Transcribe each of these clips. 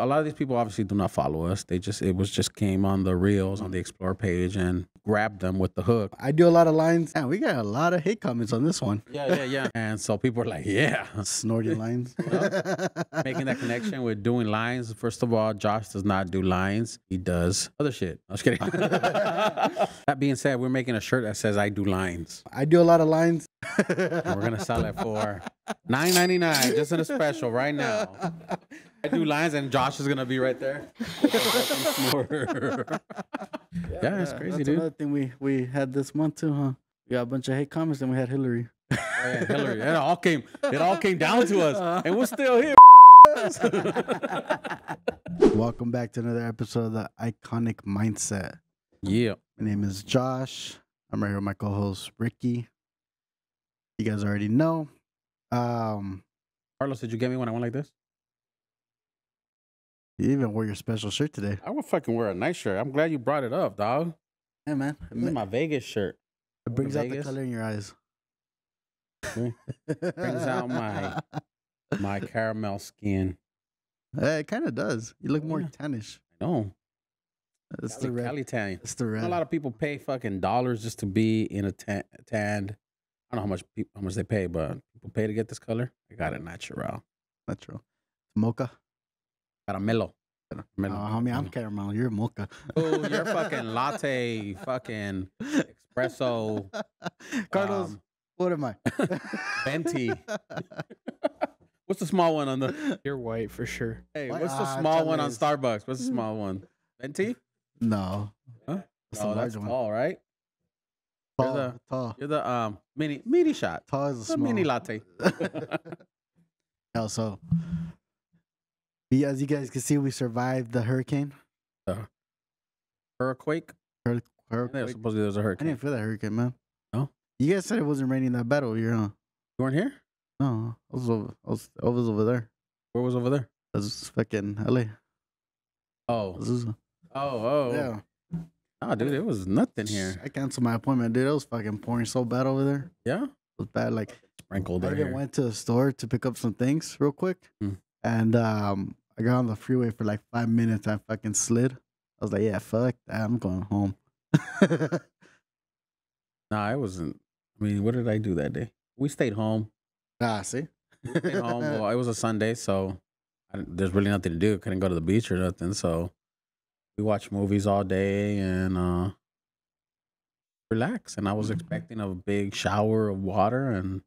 a lot of these people obviously do not follow us. It just came on the reels on the Explore page and grabbed them with the hook. I do a lot of lines. And we got a lot of hate comments on this one. Yeah. And so people are like, yeah. Snorting lines. Making that connection with doing lines. First of all, Josh does not do lines. He does other shit. I was kidding. That being said, we're making a shirt that says I do lines. I do a lot of lines. And we're going to sell it for $9.99 just in a special right now. I do lines and Josh is going to be right there. Yeah, it's crazy, That's dude. another thing we had this month too, huh? We got a bunch of hate comments and we had Hillary. Oh, yeah, Hillary. It all came down to us. And we're still here. Welcome back to another episode of the ICONIQ Mindset. Yeah. My name is Josh. I'm right here with my co-host Ricky. You guys already know. Carlos, did you get me when I went like this? You even wore your special shirt today. I would fucking wear a nice shirt. I'm glad you brought it up, dog. Yeah, man. This is my Vegas shirt. It brings out the Vegas. color in your eyes. Brings out my caramel skin. It kind of does. You look more tannish. I know. It's the red. Cali tan. It's the red. A lot of people pay fucking dollars just to be in a tanned. I don't know how much they pay, but people pay to get this color. I got it natural. Natural. Mocha. Caramelo. Oh, homie, I'm caramel. You're mocha. Oh, you're fucking latte, fucking espresso. Carlos, what am I? Venti. What's the small one on the? You're white for sure. Hey, What? what's the small one on Chavez. Starbucks? What's the small one? Venti? No. Huh? That's the Oh, that's large one. tall, right? Tall. You're the mini shot. Tall is a The small. mini latte. Also, as you guys can see, we survived the hurricane. Hurricane. Hurricane. Supposedly there was a I hurricane. didn't feel that hurricane, man. No? You guys said it wasn't raining that bad over here, huh? You weren't here? No, I was over there. Where was over there? I was fucking LA. Oh. Azusa. Oh. Yeah. Oh, dude, it was nothing here. I canceled my appointment, dude. It was fucking pouring so bad over there. Yeah? It was bad. Like, Sprinkled I right even here. went to the store to pick up some things real quick. Mm. And I got on the freeway for like 5 minutes. I fucking slid. I was like, yeah, fuck that. I'm going home. Nah, I wasn't. I mean, what did I do that day? We stayed home. See? We stayed home. Well, it was a Sunday, so there's really nothing to do. Couldn't go to the beach or nothing. So we watched movies all day and relax. And I was expecting a big shower of water, and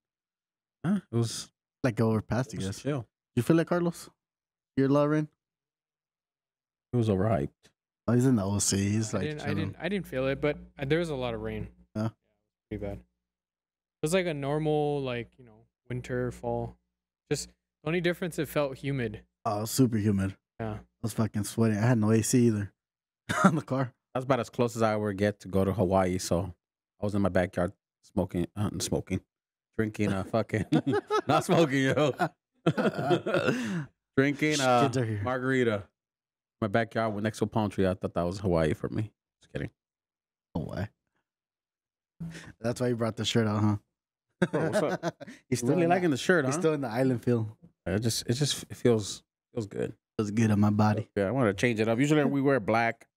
it was Like overpassed, I guess. chill. You feel like Carlos? You're low rain? It was overhyped. Oh, he's in the OC. He's like, I didn't feel it, but there was a lot of rain. Huh? Pretty bad. It was like a normal, like, winter, fall. Just the only difference, it felt humid. oh, it was super humid. Yeah. I was fucking sweating. I had no AC either on the car. That's about as close as I ever get to go to Hawaii. So I was in my backyard drinking fucking, not smoking, yo. Drinking Kids are here. margarita. My backyard next to a palm tree. I thought that was Hawaii for me. Just kidding. No way. That's why you brought the shirt out, huh? Bro, what's up? He's Really in liking the shirt, He's huh? still in the island feel. It feels good. Feels good on my body. Yeah, I want to change it up. Usually we wear black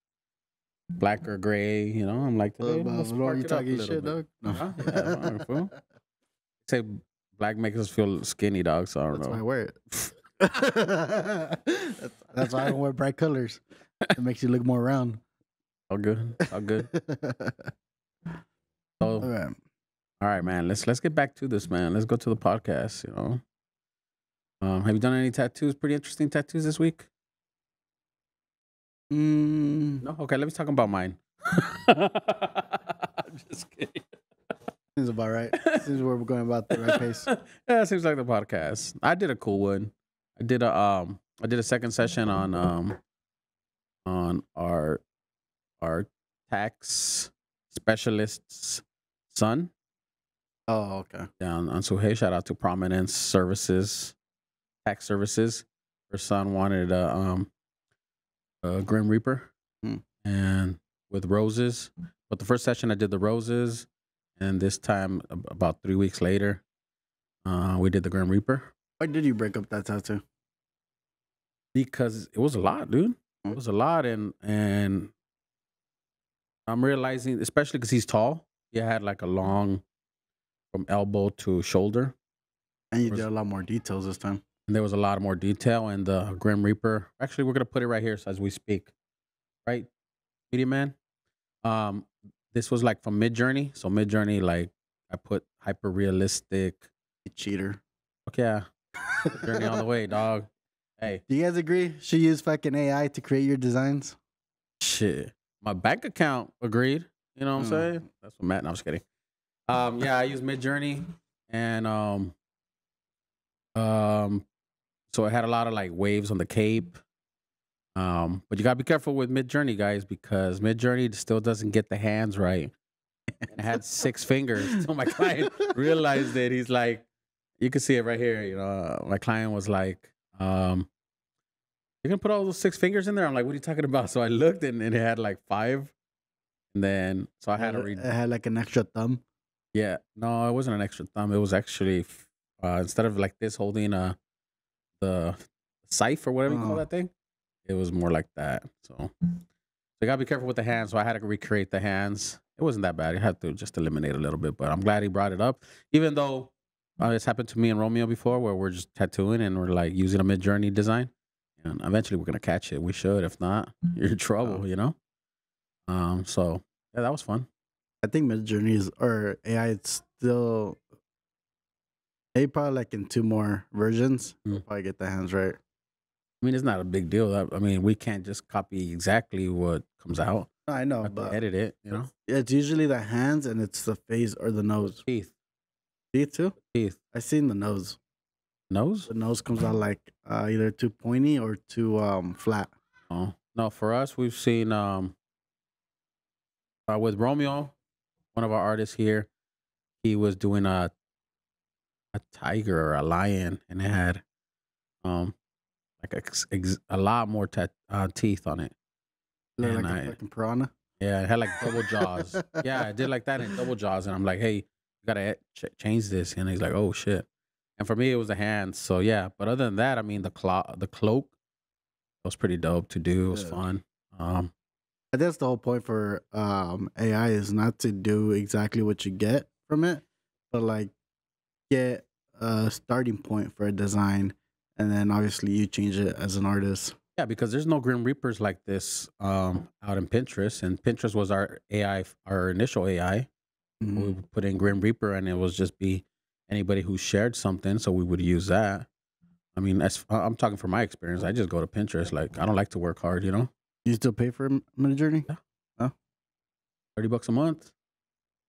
or gray. I'm like today. let's What are spark you it up a talking little shit, bit. dog? No. Huh? Yeah, fine, fool. Say black makes us feel skinny, dog. So I don't That's why I know. wear it. that's why I don't wear bright colors. It makes you look more round. All good. All good. So, All right. all right, man. Let's get back to this, man. Let's go to the podcast. Have you done any tattoos? Pretty interesting tattoos this week? No. Okay, let me talk about mine. I'm just kidding. Seems about right. Seems we're going about the right pace. Yeah, it seems like the podcast. I did a cool one. I did a second session on our tax specialist's son. Oh, okay. Yeah, on Suhey. Shout out to Prominence Services, Tax Services. Her son wanted a Grim Reaper and with roses. But the first session I did the roses, and this time about 3 weeks later, we did the Grim Reaper. Why did you break up that tattoo? because it was a lot, dude. It was a lot, and I'm realizing, especially because he's tall, he had like a long from elbow to shoulder, And you did a lot more details this time. and there was a lot more detail. And the Grim Reaper, actually, we're gonna put it right here so as we speak, right, Media Man. Um, this was like from Mid Journey. So Mid Journey, like I put hyper realistic. You cheater. Okay, yeah, Journey on the way, dog. Hey, Do you guys agree? She used fucking AI to create your designs? shit. My bank account agreed. You know what I'm saying? That's what Matt. No, I'm just kidding. Yeah, I use Mid Journey, and so it had a lot of like waves on the cape. But you gotta be careful with Mid Journey, guys, because Mid Journey still doesn't get the hands right. And it had 6 fingers. So my client realized it. He's like, you can see it right here. You know, my client was like, "You're gonna put all those 6 fingers in there?" I'm like, "What are you talking about?" So I looked, and it had like 5. And then, so I had to read. It had like an extra thumb. Yeah, no, it wasn't an extra thumb. It was actually instead of like this holding the scythe or whatever you call that thing, it was more like that. So you gotta be careful with the hands. So I had to recreate the hands. It wasn't that bad. You had to just eliminate a little bit, but I'm glad he brought it up. Even though it's happened to me and Romeo before, where we're just tattooing and we're like using a Mid Journey design, and eventually we're gonna catch it. We should. If not, you're in trouble. You know. So yeah, that was fun. I think Mid Journeys or AI, it's still. They probably like in 2 more versions. We'll probably get the hands right. I mean, it's not a big deal. I mean, we can't just copy exactly what comes out. I know, Have to but edit it, you know? it's usually the hands and it's the face or the nose. Teeth. Teeth too? Teeth. I seen the nose. Nose? The nose comes out like either too pointy or too flat. Oh. No, for us, we've seen with Romeo, one of our artists here, he was doing a tiger or a lion, and it had like a lot more teeth on it. Look And like a fucking piranha. Yeah, it had like double jaws. Yeah, I did like that in double jaws, and I'm like, hey, you gotta change this. And he's like, oh shit. And for me, it was the hands. So yeah, but other than that, I mean, the cloak was pretty dope to do. It was fun. I think that's the whole point for AI is not to do exactly what you get from it, but like get a starting point for a design, and then obviously you change it as an artist. Yeah, because there's no Grim Reapers like this out in Pinterest, and Pinterest was our AI, our initial AI. Mm-hmm. We would put in Grim Reaper, and it was just be anybody who shared something, so we would use that. I mean, I'm talking from my experience. I just go to Pinterest. Like, I don't like to work hard, you know. You still pay for Mid Journey? Yeah. Oh. $30 a month.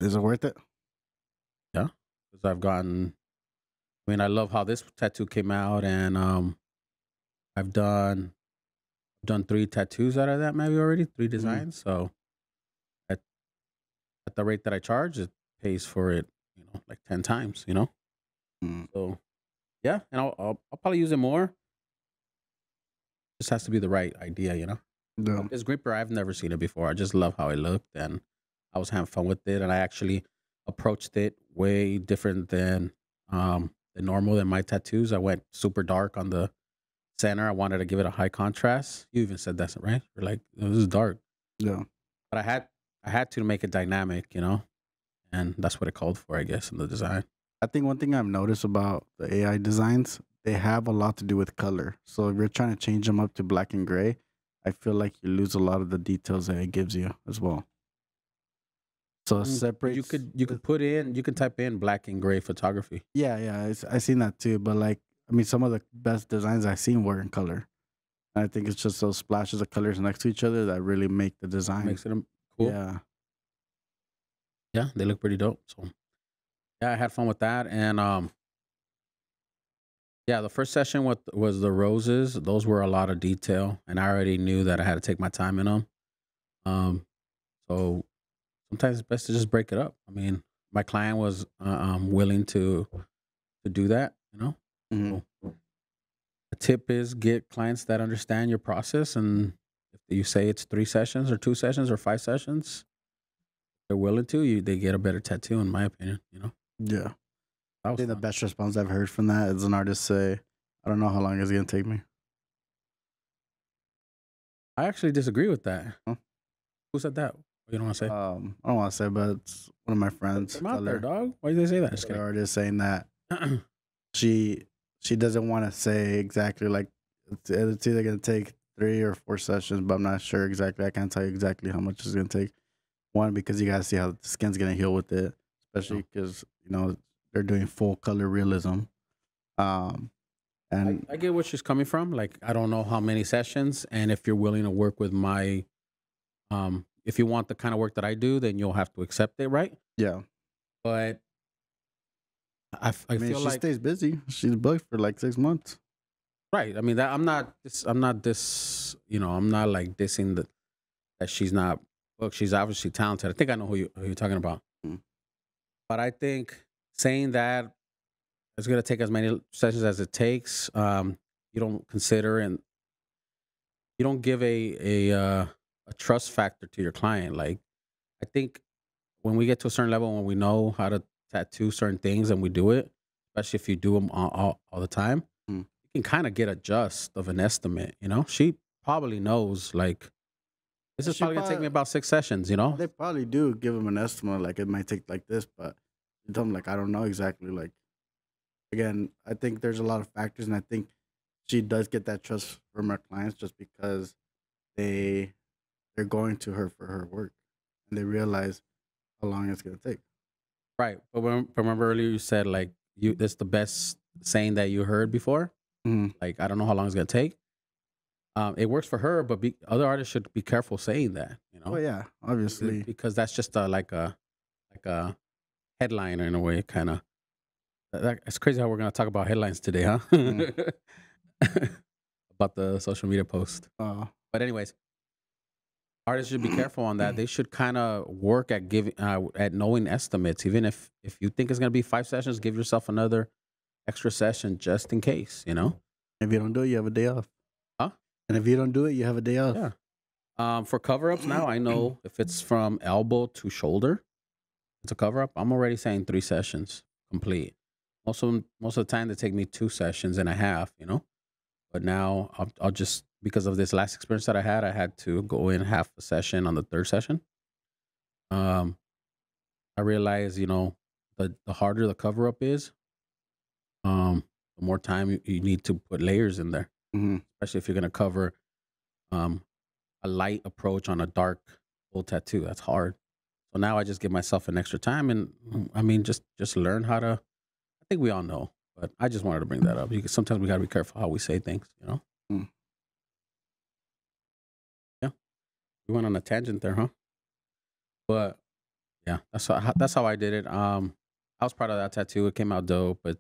Is it worth it? Yeah, because I've gotten. I mean, I love how this tattoo came out, and I've done 3 tattoos out of that maybe already, 3 designs. So at the rate that I charge, it pays for it, you know, like 10 times, you know. So yeah, and I'll probably use it more. Just has to be the right idea, you know. No. This gripper, I've never seen it before. I just love how it looked, and I was having fun with it, and I actually approached it way different than normal than my tattoos. I went super dark on the center. I wanted to give it a high contrast. You even said that, right? You're like, oh, this is dark. Yeah. But I had to make it dynamic, you know, and that's what it called for, I guess, in the design. I think one thing I've noticed about the AI designs, they have a lot to do with color. So if you're trying to change them up to black and gray, I feel like you lose a lot of the details that it gives you as well. So separate. You could type in black and gray photography. Yeah, I seen that too. But like, I mean, some of the best designs I've seen were in color. And I think it's just those splashes of colors next to each other that really make the design. Makes it cool. Yeah, they look pretty dope. So yeah, I had fun with that, and yeah, the first session was the roses. Those were a lot of detail, and I already knew that I had to take my time in them. So sometimes it's best to just break it up. I mean, my client was willing to do that, you know. So the tip is get clients that understand your process, and if you say it's 3 sessions or 2 sessions or 5 sessions, they're willing to, they get a better tattoo, in my opinion, you know. Yeah. I think the best response I've heard from that is an artist say, I don't know how long it's going to take me. I actually disagree with that. Huh? Who said that? You don't want to say? I don't want to say, but it's one of my friends. I'm out there, dog. Why do they say that? Just They're kidding. already saying that she doesn't want to say exactly like it's either gonna take 3 or 4 sessions, but I'm not sure exactly. I can't tell you exactly how much it's gonna take. One, because you gotta see how the skin's gonna heal with it, especially because they're doing full color realism. And I get where she's coming from. Like, I don't know how many sessions, and if you're willing to work with my, if you want the kind of work that I do, then you'll have to accept it, right? yeah, But I mean, feel she like stays busy. She's booked for like 6 months. right. I mean, that I'm not this. I'm not like dissing that she's not. Look, she's obviously talented. I think I know who you're talking about. Mm. But I think saying that it's going to take as many sessions as it takes. You don't consider and you don't give a trust factor to your client. Like, I think when we get to a certain level, when we know how to tattoo certain things and we do it, especially if you do them all the time, Mm. you can kind of get a just of an estimate. She probably knows, like, this is She probably gonna take me about 6 sessions. They probably do give them an estimate, like it might take like this, but you tell them like I don't know exactly. Like, again, I think there's a lot of factors, and I think she does get that trust from her clients just because they're going to her for her work, and they realize how long it's gonna take. Right. But remember earlier you said, like, that's the best saying that you heard before. Mm-hmm. Like, I don't know how long it's gonna take. It works for her, but other artists should be careful saying that. Oh yeah, obviously. because that's just like a headliner in a way, kind of. It's crazy how we're gonna talk about headlines today, huh? Mm. About the social media post. But anyways, artists should be careful on that. They should kind of work at giving at knowing estimates. Even if you think it's gonna be 5 sessions, give yourself another extra session just in case. If you don't do it, you have a day off. Huh? And if you don't do it, you have a day off. Yeah. For cover-ups now, I know if it's from elbow to shoulder, it's a cover-up. I'm already saying 3 sessions complete. Most of the time, they take me 2 sessions and a half, But now I'll just, because of this last experience that I had to go in half a session on the 3rd session. I realized, the harder the cover-up is, the more time you need to put layers in there, especially if you're going to cover a light approach on a dark full tattoo. That's hard. So now I just give myself an extra time, and I mean, just learn how to. I think we all know, but I just wanted to bring that up because sometimes we got to be careful how we say things. Mm. Yeah, we went on a tangent there, huh? But yeah, that's how I did it. I was proud of that tattoo. It came out dope. But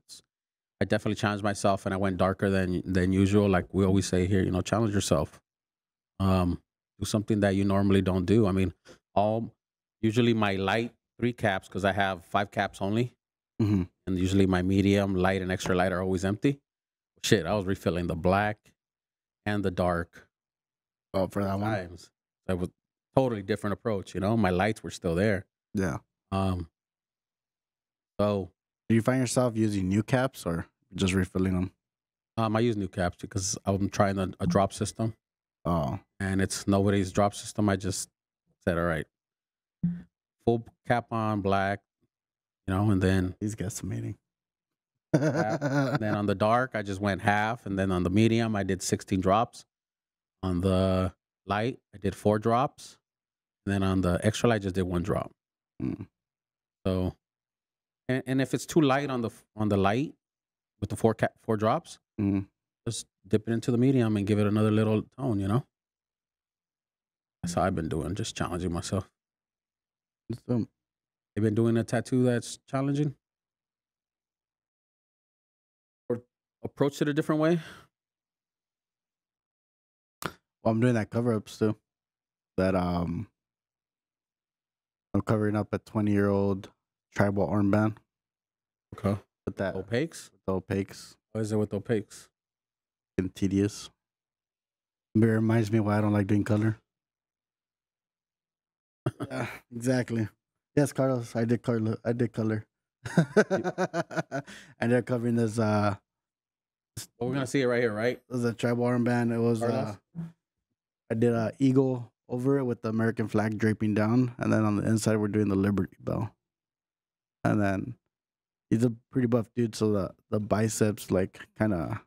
I definitely challenged myself, and I went darker than usual. Like we always say here, challenge yourself. Do something that you normally don't do. I mean, usually my light 3 caps, because I have 5 caps only, Mm-hmm. and usually my medium, light, and extra light are always empty. Shit, I was refilling the black and the dark. Oh, for that one. Times. So it was totally different approach. My lights were still there. Yeah. So Do you find yourself using new caps or just refilling them? I use new caps because I'm trying a drop system. Oh. And it's nobody's drop system. I just said, all right, full cap on black, and then He's guesstimating. and then on the dark, I just went half. And then on the medium, I did 16 drops. On the light, I did 4 drops. And then on the extra light, I just did 1 drop. Mm. So, and if it's too light on the light with the 4 drops, just dip it into the medium and give it another little tone, That's how I've been doing, just challenging myself. So, You've been doing a tattoo that's challenging? Or approach it a different way? well, I'm doing that cover ups too. That I'm covering up a 20-year-old tribal armband. Okay. With that Opaques? with the opaques What is it with opaques? and tedious. It reminds me why I don't like doing color. Yeah, exactly. Yes, Carlos, I did color. And they're covering this. Well, we're gonna see it right here, right? It was a tribal armband. It was Carlos? I did a eagle over it with the American flag draping down, and then on the inside we're doing the Liberty Bell. And then he's a pretty buff dude, so the biceps like kind of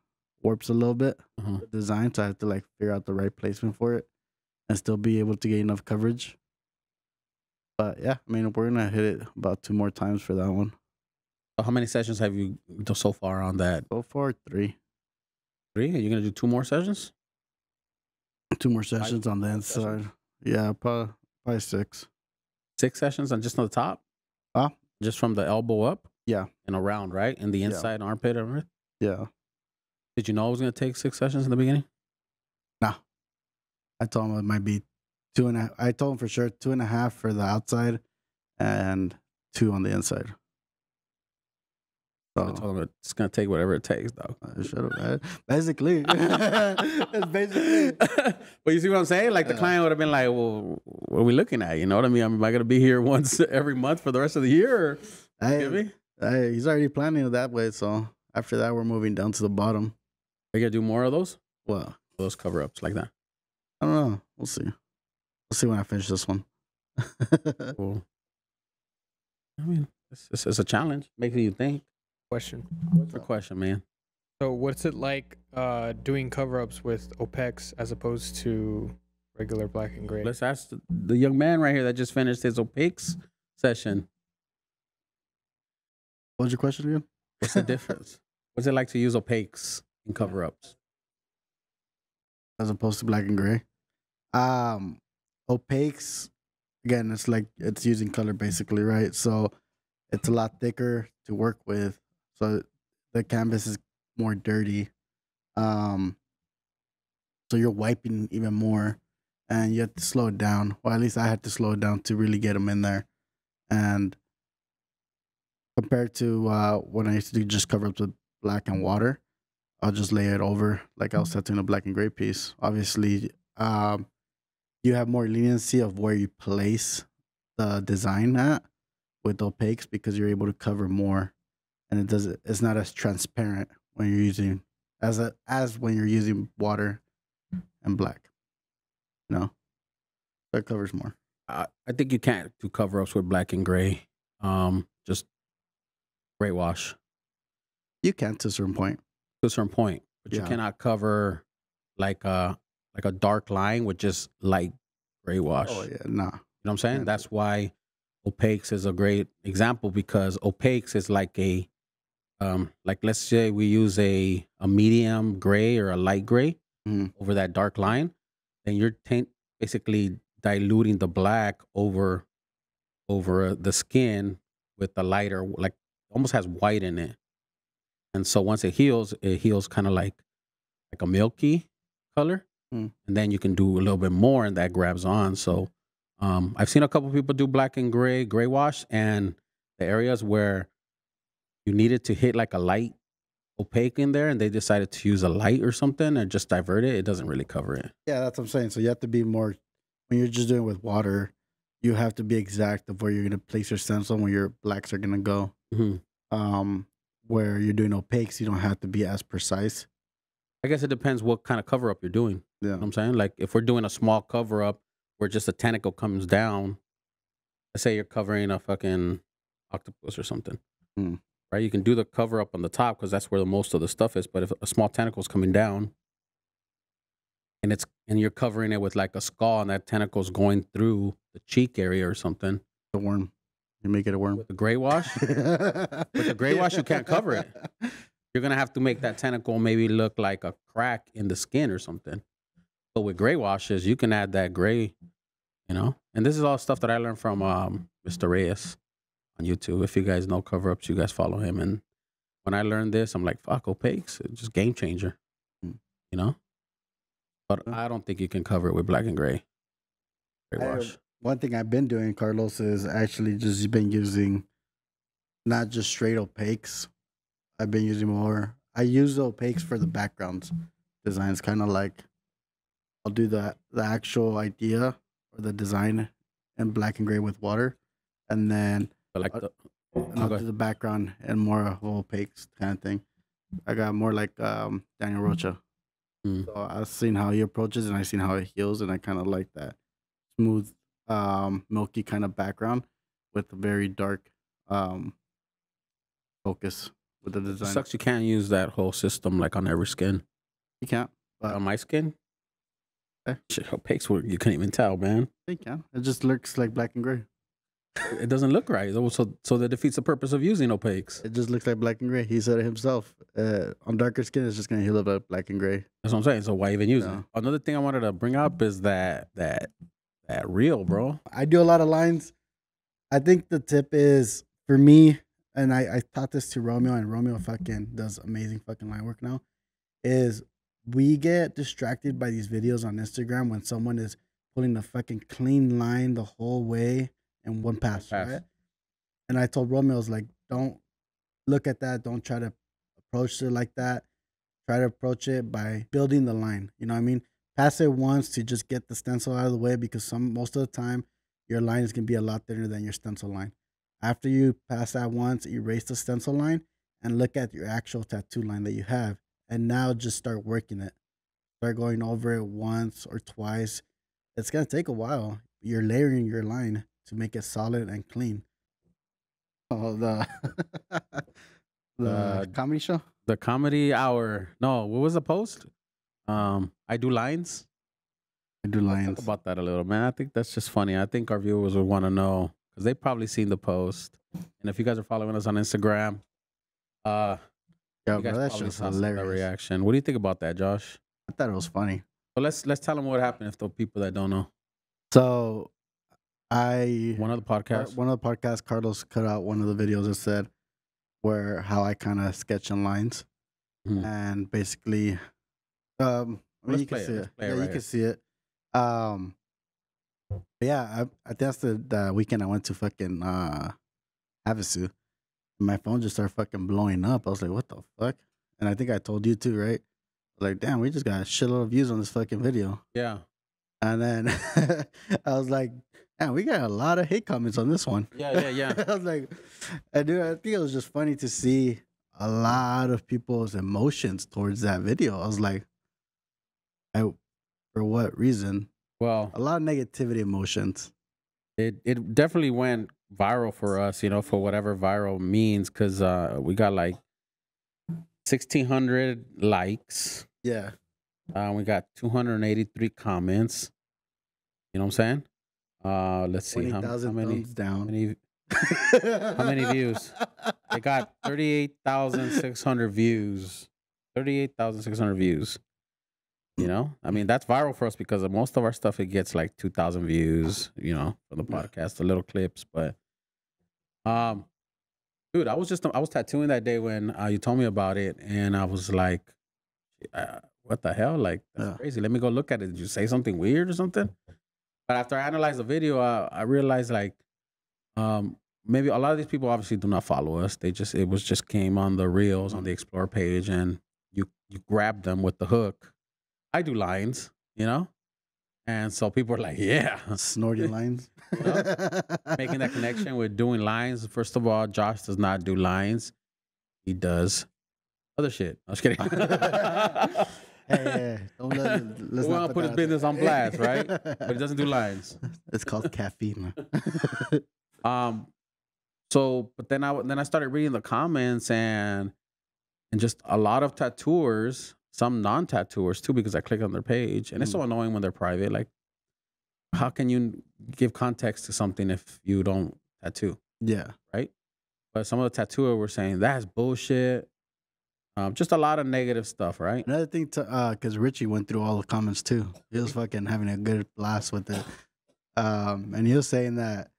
warps a little bit. The design, so I have to like figure out the right placement for it and still be able to get enough coverage. But yeah, I mean, we're gonna hit it about 2 more times for that one. So how many sessions have you done so far on that? So far, 3. 3? Are you gonna do 2 more sessions? 2 more sessions on the inside. Yeah, probably 6. 6 sessions on just on the top? Huh? Just from the elbow up? Yeah. And around, right? And the inside armpit and everything? Yeah. Did you know it was gonna take 6 sessions in the beginning? Nah. I told him it might be 2.5. I told him for sure 2.5 for the outside and 2 on the inside. So I told him it's gonna take whatever it takes, though. Basically. That's basically. But you see what I'm saying? Like the client would have been like, well, what are we looking at? You know what I mean? Am I gonna be here once every month for the rest of the year? Or, he's already planning it that way, so after that we're moving down to the bottom. Are you gonna do more of those? What? Those cover ups like that? I don't know. We'll see. We'll see when I finish this one. Cool. I mean, it's a challenge. Makes you think. Question. What's your question, man? So what's it like doing cover-ups with OPEX as opposed to regular black and gray? Let's ask the young man right here that just finished his opaques session. What was your question again? What's the difference? What's it like to use opaques in cover-ups? As opposed to black and gray? Opaques, again, it's like it's using color basically, right? So it's a lot thicker to work with. So the canvas is more dirty. So you're wiping even more and you have to slow it down. Well, at least I had to slow it down to really get them in there. And compared to when I used to do just cover ups with black and water, I'll just lay it over like I was tattooing a black and gray piece. Obviously, you have more leniency of where you place the design at with opaques because you're able to cover more, and it's not as transparent when you're using as when you're using water and black. No, that covers more. I think you can't do cover-ups with black and gray. Just gray wash. You can to a certain point. To a certain point, but you cannot cover like a dark line with just light gray wash. Oh yeah, nah. You know what I'm saying? That's why opaques is a great example, because opaques is like a like let's say we use a medium gray or a light gray over that dark line, then you're basically diluting the black over the skin with the lighter, like almost has white in it. And so once it heals kind of like a milky color. And then you can do a little bit more and that grabs on. So I've seen a couple people do black and gray wash, and the areas where you needed to hit like a light opaque in there and they decided to use a light or something and just divert it, it doesn't really cover it. Yeah, that's what I'm saying. So you have to be more, when you're just doing it with water, you have to be exact of where you're going to place your stencil and where your blacks are going to go. Where you're doing opaques, you don't have to be as precise. I guess it depends what kind of cover up you're doing. Yeah. You know what I'm saying? Like if we're doing a small cover up where just a tentacle comes down, let's say you're covering a fucking octopus or something, right? You can do the cover up on the top because that's where the most of the stuff is. But if a small tentacle is coming down and you're covering it with like a skull and that tentacle's going through the cheek area or something, the worm, you make it a worm. With the gray wash, with the gray wash, you can't cover it. You're going to have to make that tentacle maybe look like a crack in the skin or something. But with gray washes, you can add that gray, you know? And this is all stuff that I learned from Mr. Reyes on YouTube. If you guys know cover-ups, you guys follow him. And when I learned this, I'm like, fuck, opaques. It's just game changer, you know? But I don't think you can cover it with black and gray wash. One thing I've been doing, Carlos, is actually just been using not just straight opaques. I've been using more. I use the opaques for the backgrounds designs, kind of like I'll do the actual idea or the design in black and gray with water, and then I'll do the background and more of opaques kind of thing. I got more like Daniel Rocha. Mm. So I've seen how he approaches and I've seen how he heals, and I kind of like that smooth, milky kind of background with a very dark focus with the It design. sucks you can't use that whole system like on every skin. You can't, but On my skin, Eh. shit, opaques were you couldn't even tell, man. you can. It just looks like black and gray. It doesn't look right. So that defeats the purpose of using opaques. It just looks like black and gray. He said it himself. On darker skin, it's just gonna heal up like black and gray. That's what I'm saying. So why even use No. it? Another thing I wanted to bring up is that reel, bro. I do a lot of lines. I think the tip is for me, and I taught this to Romeo, and Romeo fucking does amazing fucking line work now. Is we get distracted by these videos on Instagram when someone is pulling a fucking clean line the whole way in one pass, right? And I told Romeo, I was like, don't look at that. Don't try to approach it like that. Try to approach it by building the line. You know what I mean? Pass it once to just get the stencil out of the way, because most of the time your line is gonna be a lot thinner than your stencil line. After you pass that once, erase the stencil line and look at your actual tattoo line that you have. And now just start working it. Start going over it once or twice. It's gonna take a while. You're layering your line to make it solid and clean. Oh, the comedy show? The comedy hour. No, what was the post? I do lines. I do Talk lines. about that a little, man. I think that's just funny. I think our viewers would want to know because they probably seen the post. And if you guys are following us on Instagram, Yeah, you bro, guys that probably shit's saw some of the hilarious. reaction. What do you think about that, Josh? I thought it was funny. So let's tell them what happened if the people that don't know. So One of the podcasts. one of the podcasts, Carlos cut out one of the videos that said how I kind of sketch in lines, Mhm. and basically, I mean, Let's you can play it. see Let's it. play it Yeah, right you here. can see it. But yeah, I think that's the weekend I went to fucking Havasu. My phone just started fucking blowing up. I was like, what the fuck? And I think I told you too, right? Like, damn, we just got a shitload of views on this fucking video. Yeah. And then I was like, damn, we got a lot of hate comments on this one. Yeah. I was like, and dude, I think it was just funny to see a lot of people's emotions towards that video. I was like, for what reason? Well, A lot of negativity emotions. it definitely went viral for us, you know, for whatever viral means, because we got like 1,600 likes. Yeah. We got 283 comments. You know what I'm saying? Let's see 20,000 thumbs down. how many views? They got 38,600 views. 38,600 views. You know, I mean, that's viral for us because most of our stuff, it gets like 2,000 views, you know, for the podcast, the little clips. But, dude, I was tattooing that day when you told me about it. And I was like, what the hell? Like, that's crazy. Let me go look at it. Did you say something weird or something? But after I analyzed the video, I realized like, maybe a lot of these people obviously do not follow us. It was just came on the reels on the Explore page, and you grab them with the hook. I do lines, you know, and so people are like, yeah, Snorting lines. You know? Making that connection with doing lines. First of all, Josh does not do lines; he does other shit. I was kidding. Hey, let's We want to put his business on blast, right? But he doesn't do lines. It's called caffeine. So, but then I started reading the comments and just a lot of tattooers, some non-tattooers too, because I click on their page, and it's so annoying when they're private. Like, how can you give context to something if you don't tattoo? Yeah. Right? But some of the tattooers were saying that's bullshit. Just a lot of negative stuff, right? Another thing because Richie went through all the comments too. He was fucking having a good blast with it. And he was saying that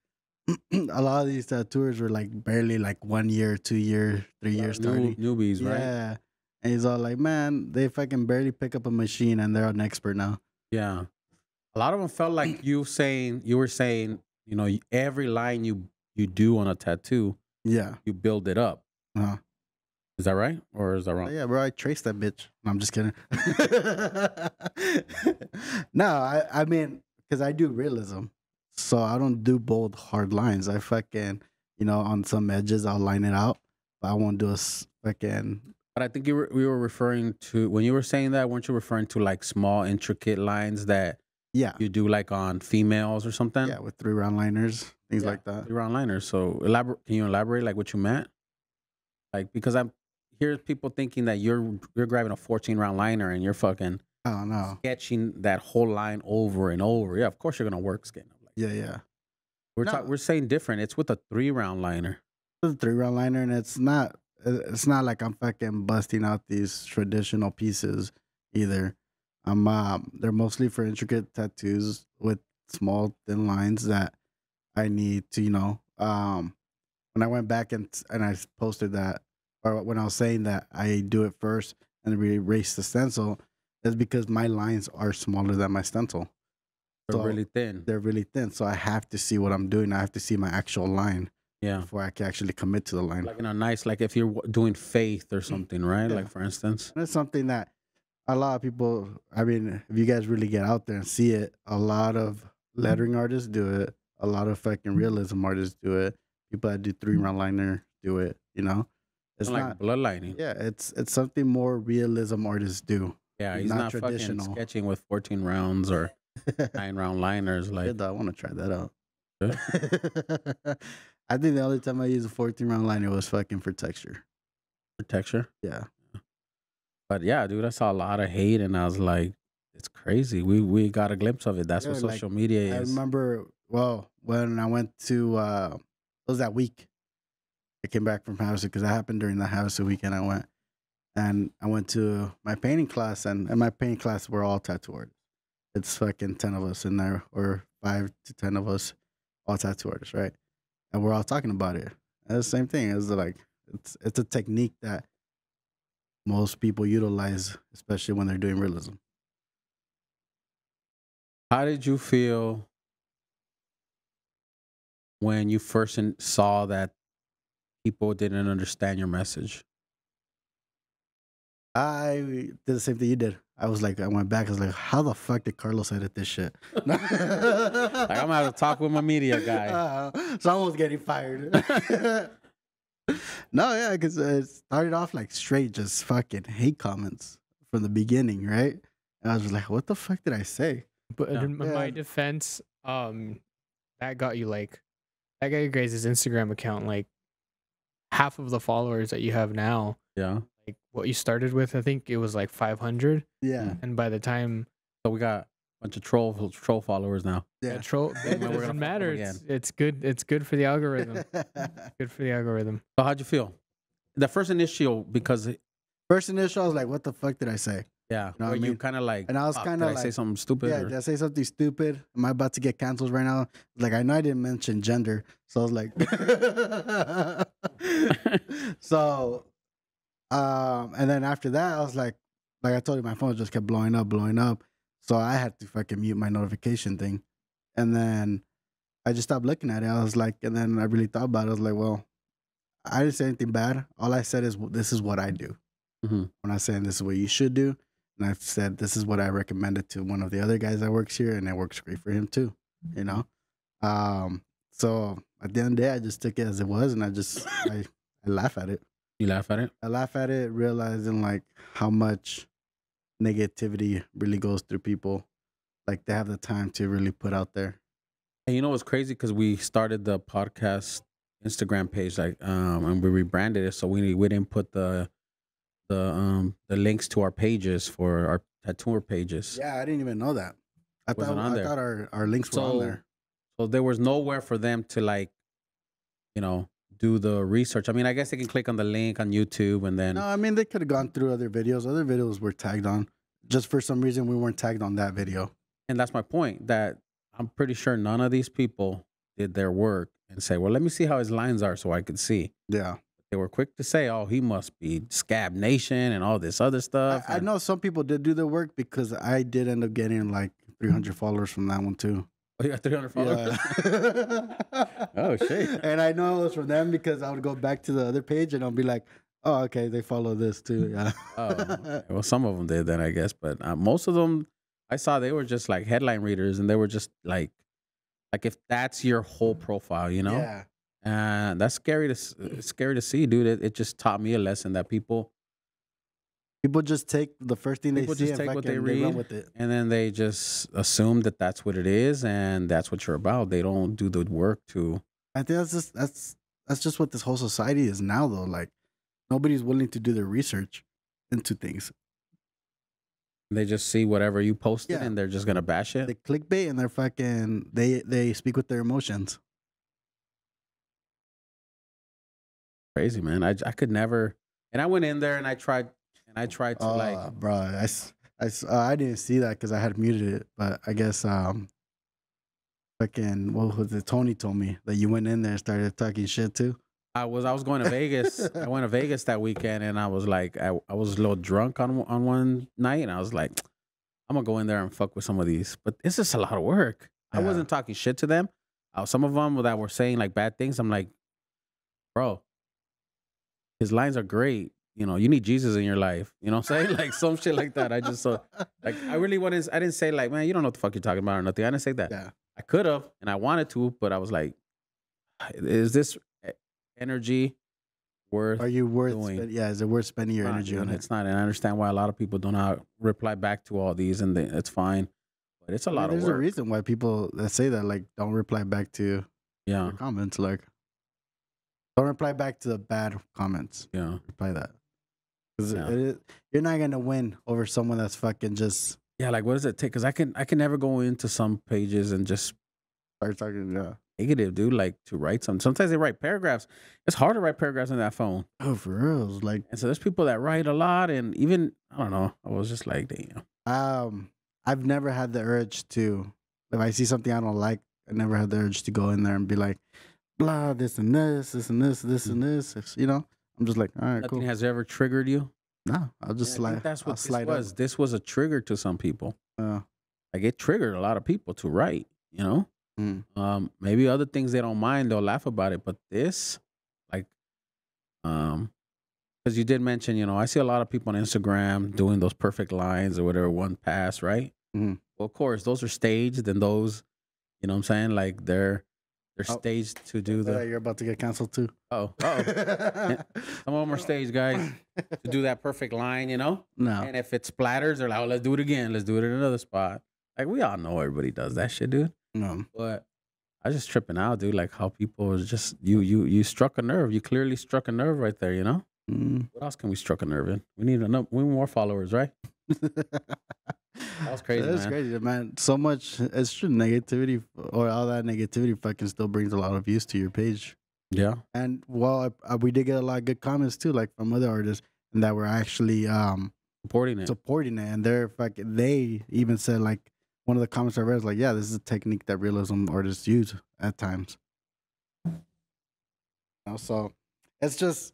a lot of these tattooers were like barely like 1 year, 2 year, 3 years starting. Newbies, right? Yeah. And he's all like, man, they fucking barely pick up a machine and they're an expert now. Yeah. A lot of them felt like you were saying, you know, every line you do on a tattoo, Yeah. you build it up. Uh-huh. Is that right? Or is that wrong? Yeah, bro, I traced that bitch. No, I'm just kidding. No, I mean, because I do realism. So I don't do bold, hard lines. I fucking, on some edges, I'll line it out. But I won't do a fucking But I think we were referring to, when you were saying that, weren't you referring to like small intricate lines that Yeah. you do like on females or something? Yeah, with 3-round liners, things like that. 3-round liners. So can you elaborate like what you meant? Like, because I'm here's people thinking that you're grabbing a 14-round liner and you're fucking Oh no. sketching that whole line over and over. Yeah, of course you're gonna work skating. Like, Yeah. we're saying different. It's with a 3-round liner. It's a 3-round liner, and it's not like I'm fucking busting out these traditional pieces either. They're mostly for intricate tattoos with small thin lines that I need to, when I went back and I posted that, or when I was saying that I do it first and we erase the stencil, is because my lines are smaller than my stencil. They're really thin. They're really thin, so I have to see what I'm doing. I have to see my actual line. Yeah. Before I can actually commit to the line. Like in a nice, like if you're doing faith or something, right? Yeah. Like for instance. And it's something that a lot of people, I mean, if you guys really get out there and see it, a lot of lettering artists do it. A lot of fucking realism artists do it. People that do 3-round liner do it, It's like not bloodlining. Yeah, it's something more realism artists do. Yeah, he's not traditional. Fucking sketching with 14 rounds or 9-round liners. Like, I want to try that out. I think the only time I used a 14-round liner was fucking for texture. For texture? Yeah. But yeah, dude, I saw a lot of hate and I was like, it's crazy. We got a glimpse of it. That's what social media is. I remember, when I went to, it was that week. I came back from Havasu because that happened during the Havasu weekend. I went to my painting class, and in my painting class, we're all tattoo artists. It's fucking 10 of us in there, or 5 to 10 of us, all tattoo artists, right? And we're all talking about it. And it's the same thing. It's like it's a technique that most people utilize, especially when they're doing realism. How did you feel when you first saw that people didn't understand your message? I did the same thing you did. I went back. I was like, how the fuck did Carlos edit this shit? Like, I'm gonna have to talk with my media guy. Someone's getting fired. No, yeah, because it started off like straight, just fucking hate comments from the beginning, right? And I was just like, what the fuck did I say? But in my defense, that got you your guys' Instagram account, like half of the followers that you have now. Yeah. Like what you started with, I think it was like 500. Yeah. And by the time, so we got a bunch of troll followers now. Yeah, troll. It doesn't matter. It's good. It's good for the algorithm. Good for the algorithm. So how'd you feel? The first initial, I was like, what the fuck did I say? Yeah. You know what I mean? You kind of like, and I was kind of like, say something stupid? Yeah, did I say something stupid? Am I about to get canceled right now? Like, I know I didn't mention gender. So I was like, so, and then after that, I was like I told you, my phone just kept blowing up. So I had to fucking mute my notification thing. And then I just stopped looking at it. I was like, and then I really thought about it. I was like, well, I didn't say anything bad. All I said is, this is what I do. Mm-hmm. When I said this is what you should do. And I've said, this is what I recommended to one of the other guys that works here. And it works great for him too, So at the end of the day, I just took it as it was. And I laugh at it. You laugh at it? I laugh at it, realizing like how much negativity really goes through people. Like they have the time to really put out there. And you know what's crazy? Because we started the podcast Instagram page, and we rebranded it, so we didn't put the links to our pages for our tattooer pages. Yeah, I didn't even know that. I thought our links were on there. So there was nowhere for them to do the research. I mean, I guess they can click on the link on YouTube and then. No, I mean they could have gone through other videos. Other videos were tagged on. Just for some reason, we weren't tagged on that video. And that's my point. That I'm pretty sure none of these people did their work and say, well, let me see how his lines are so I could see. Yeah. They were quick to say, oh, he must be Scab Nation and all this other stuff. I know some people did do their work because I did end up getting like 300 followers from that one too. Oh, you got 300 followers? Yeah. Oh, shit. And I know it was from them because I would go back to the other page and I'll be like, oh, okay, they follow this too. Yeah. Oh, well, some of them did then, I guess. But most of them, I saw they were just like headline readers and they were just like if that's your whole profile, Yeah. And that's scary to see, dude. It just taught me a lesson that people People just take the first thing People they see just and take what they fucking run read, with it. and then they just assume that that's what it is, and that's what you're about. They don't do the work to. I think that's just what this whole society is now, though. Like nobody's willing to do their research into things. They just see whatever you posted, Yeah. and they're just gonna bash it. They clickbait and they're fucking they speak with their emotions. Crazy, man. I could never. And I went in there and I tried to like. Bro, I didn't see that because I had muted it, but I guess fucking what was it? Tony told me that you went in there and started talking shit too. I was going to Vegas. I went to Vegas that weekend, and I was like, I was a little drunk on one night, and I was like, I'm gonna go in there and fuck with some of these, but it's just a lot of work. I Yeah. wasn't talking shit to them. Some of them that were saying like bad things, I'm like, bro, his lines are great. You know, you need Jesus in your life. You know what I'm saying? Like some shit like that. I just saw, like, I didn't say like, man, you don't know what the fuck you're talking about or nothing. I didn't say that. Yeah. I could have, and I wanted to, but I was like, is this energy worth? Are you worth? doing? Yeah, is it worth spending your energy on it? It's not, and I understand why a lot of people do not reply back to all these, and it's fine, but it's a lot of There's work. a reason why people that say that like don't reply back to Yeah, your comments. Like, don't reply back to the bad comments. yeah, Reply that because Yeah. you're not gonna win over someone that's fucking just yeah. Like, what does it take? Because I can never go into some pages and just start talking. Yeah. negative, dude. Like to write something. Sometimes they write paragraphs. It's hard to write paragraphs on that phone. Oh, for real. Like, And so there's people that write a lot, and even I don't know. I was just like, damn. I've never had the urge to, if I see something I don't like, I never had the urge to go in there and be like, blah, this and this, this and this, this and this. You know, I'm just like, all right, Nothing cool. has ever triggered you. No, I'll just I slide. think that's what I'll this slide was. This was a trigger to some people. up. Like it triggered a lot of people to write. You know. Maybe other things they don't mind, they'll laugh about it, but this, like, because you did mention, you know, I see a lot of people on Instagram doing those perfect lines or whatever, one pass, right? Mhm. Well, of course, those are staged, and those, you know what I'm saying, like they're staged to do the. You're about to get canceled too. Oh, some of them are staged, guys, to do that perfect line, you know. No. And if it splatters, they're like, oh, let's do it again, let's do it in another spot. Like we all know everybody does that shit, dude. No. But I was just tripping out, dude. Like how people is just you struck a nerve. You clearly struck a nerve right there. You know. What else can we struck a nerve in? We need more followers, right? That was crazy. That's crazy, man. So much extra negativity, or all that negativity, fucking still brings a lot of views to your page. Yeah. And well, we did get a lot of good comments too, like from other artists, and that were actually Supporting it. and they even said like. One of the comments I read is like, yeah, this is a technique that realism artists use at times. You know, so it's just,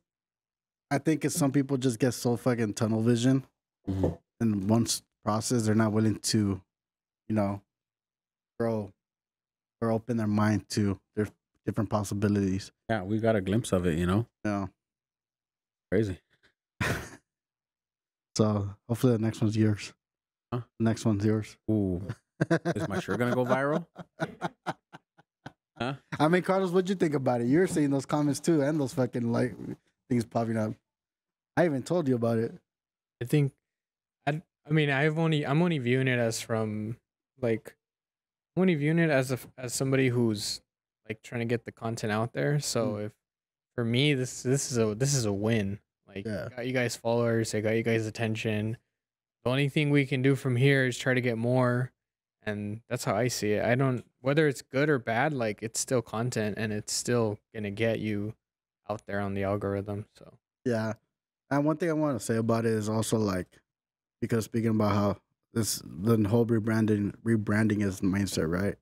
I think it's some people just get so fucking tunnel vision in one process. They're not willing to, you know, grow or open their mind to their different possibilities. Yeah, we got a glimpse of it, you know? Yeah. Crazy. So hopefully the next one's yours. Huh? The next one's yours. Ooh. Is my shirt gonna go viral? Huh? I mean, Carlos, what'd you think about it? You're seeing those comments too, and those fucking like things popping up. I even told you about it. I think, I mean, I'm only viewing it as from like, I'm only viewing it as somebody who's like trying to get the content out there. So if for me, this is a win. Like, Yeah. I got you guys followers, I got you guys attention. The only thing we can do from here is try to get more. And that's how I see it. Whether it's good or bad, like it's still content and it's still going to get you out there on the algorithm. So, Yeah. And one thing I want to say about it is also like, because speaking about how the whole rebranding is the mindset, right?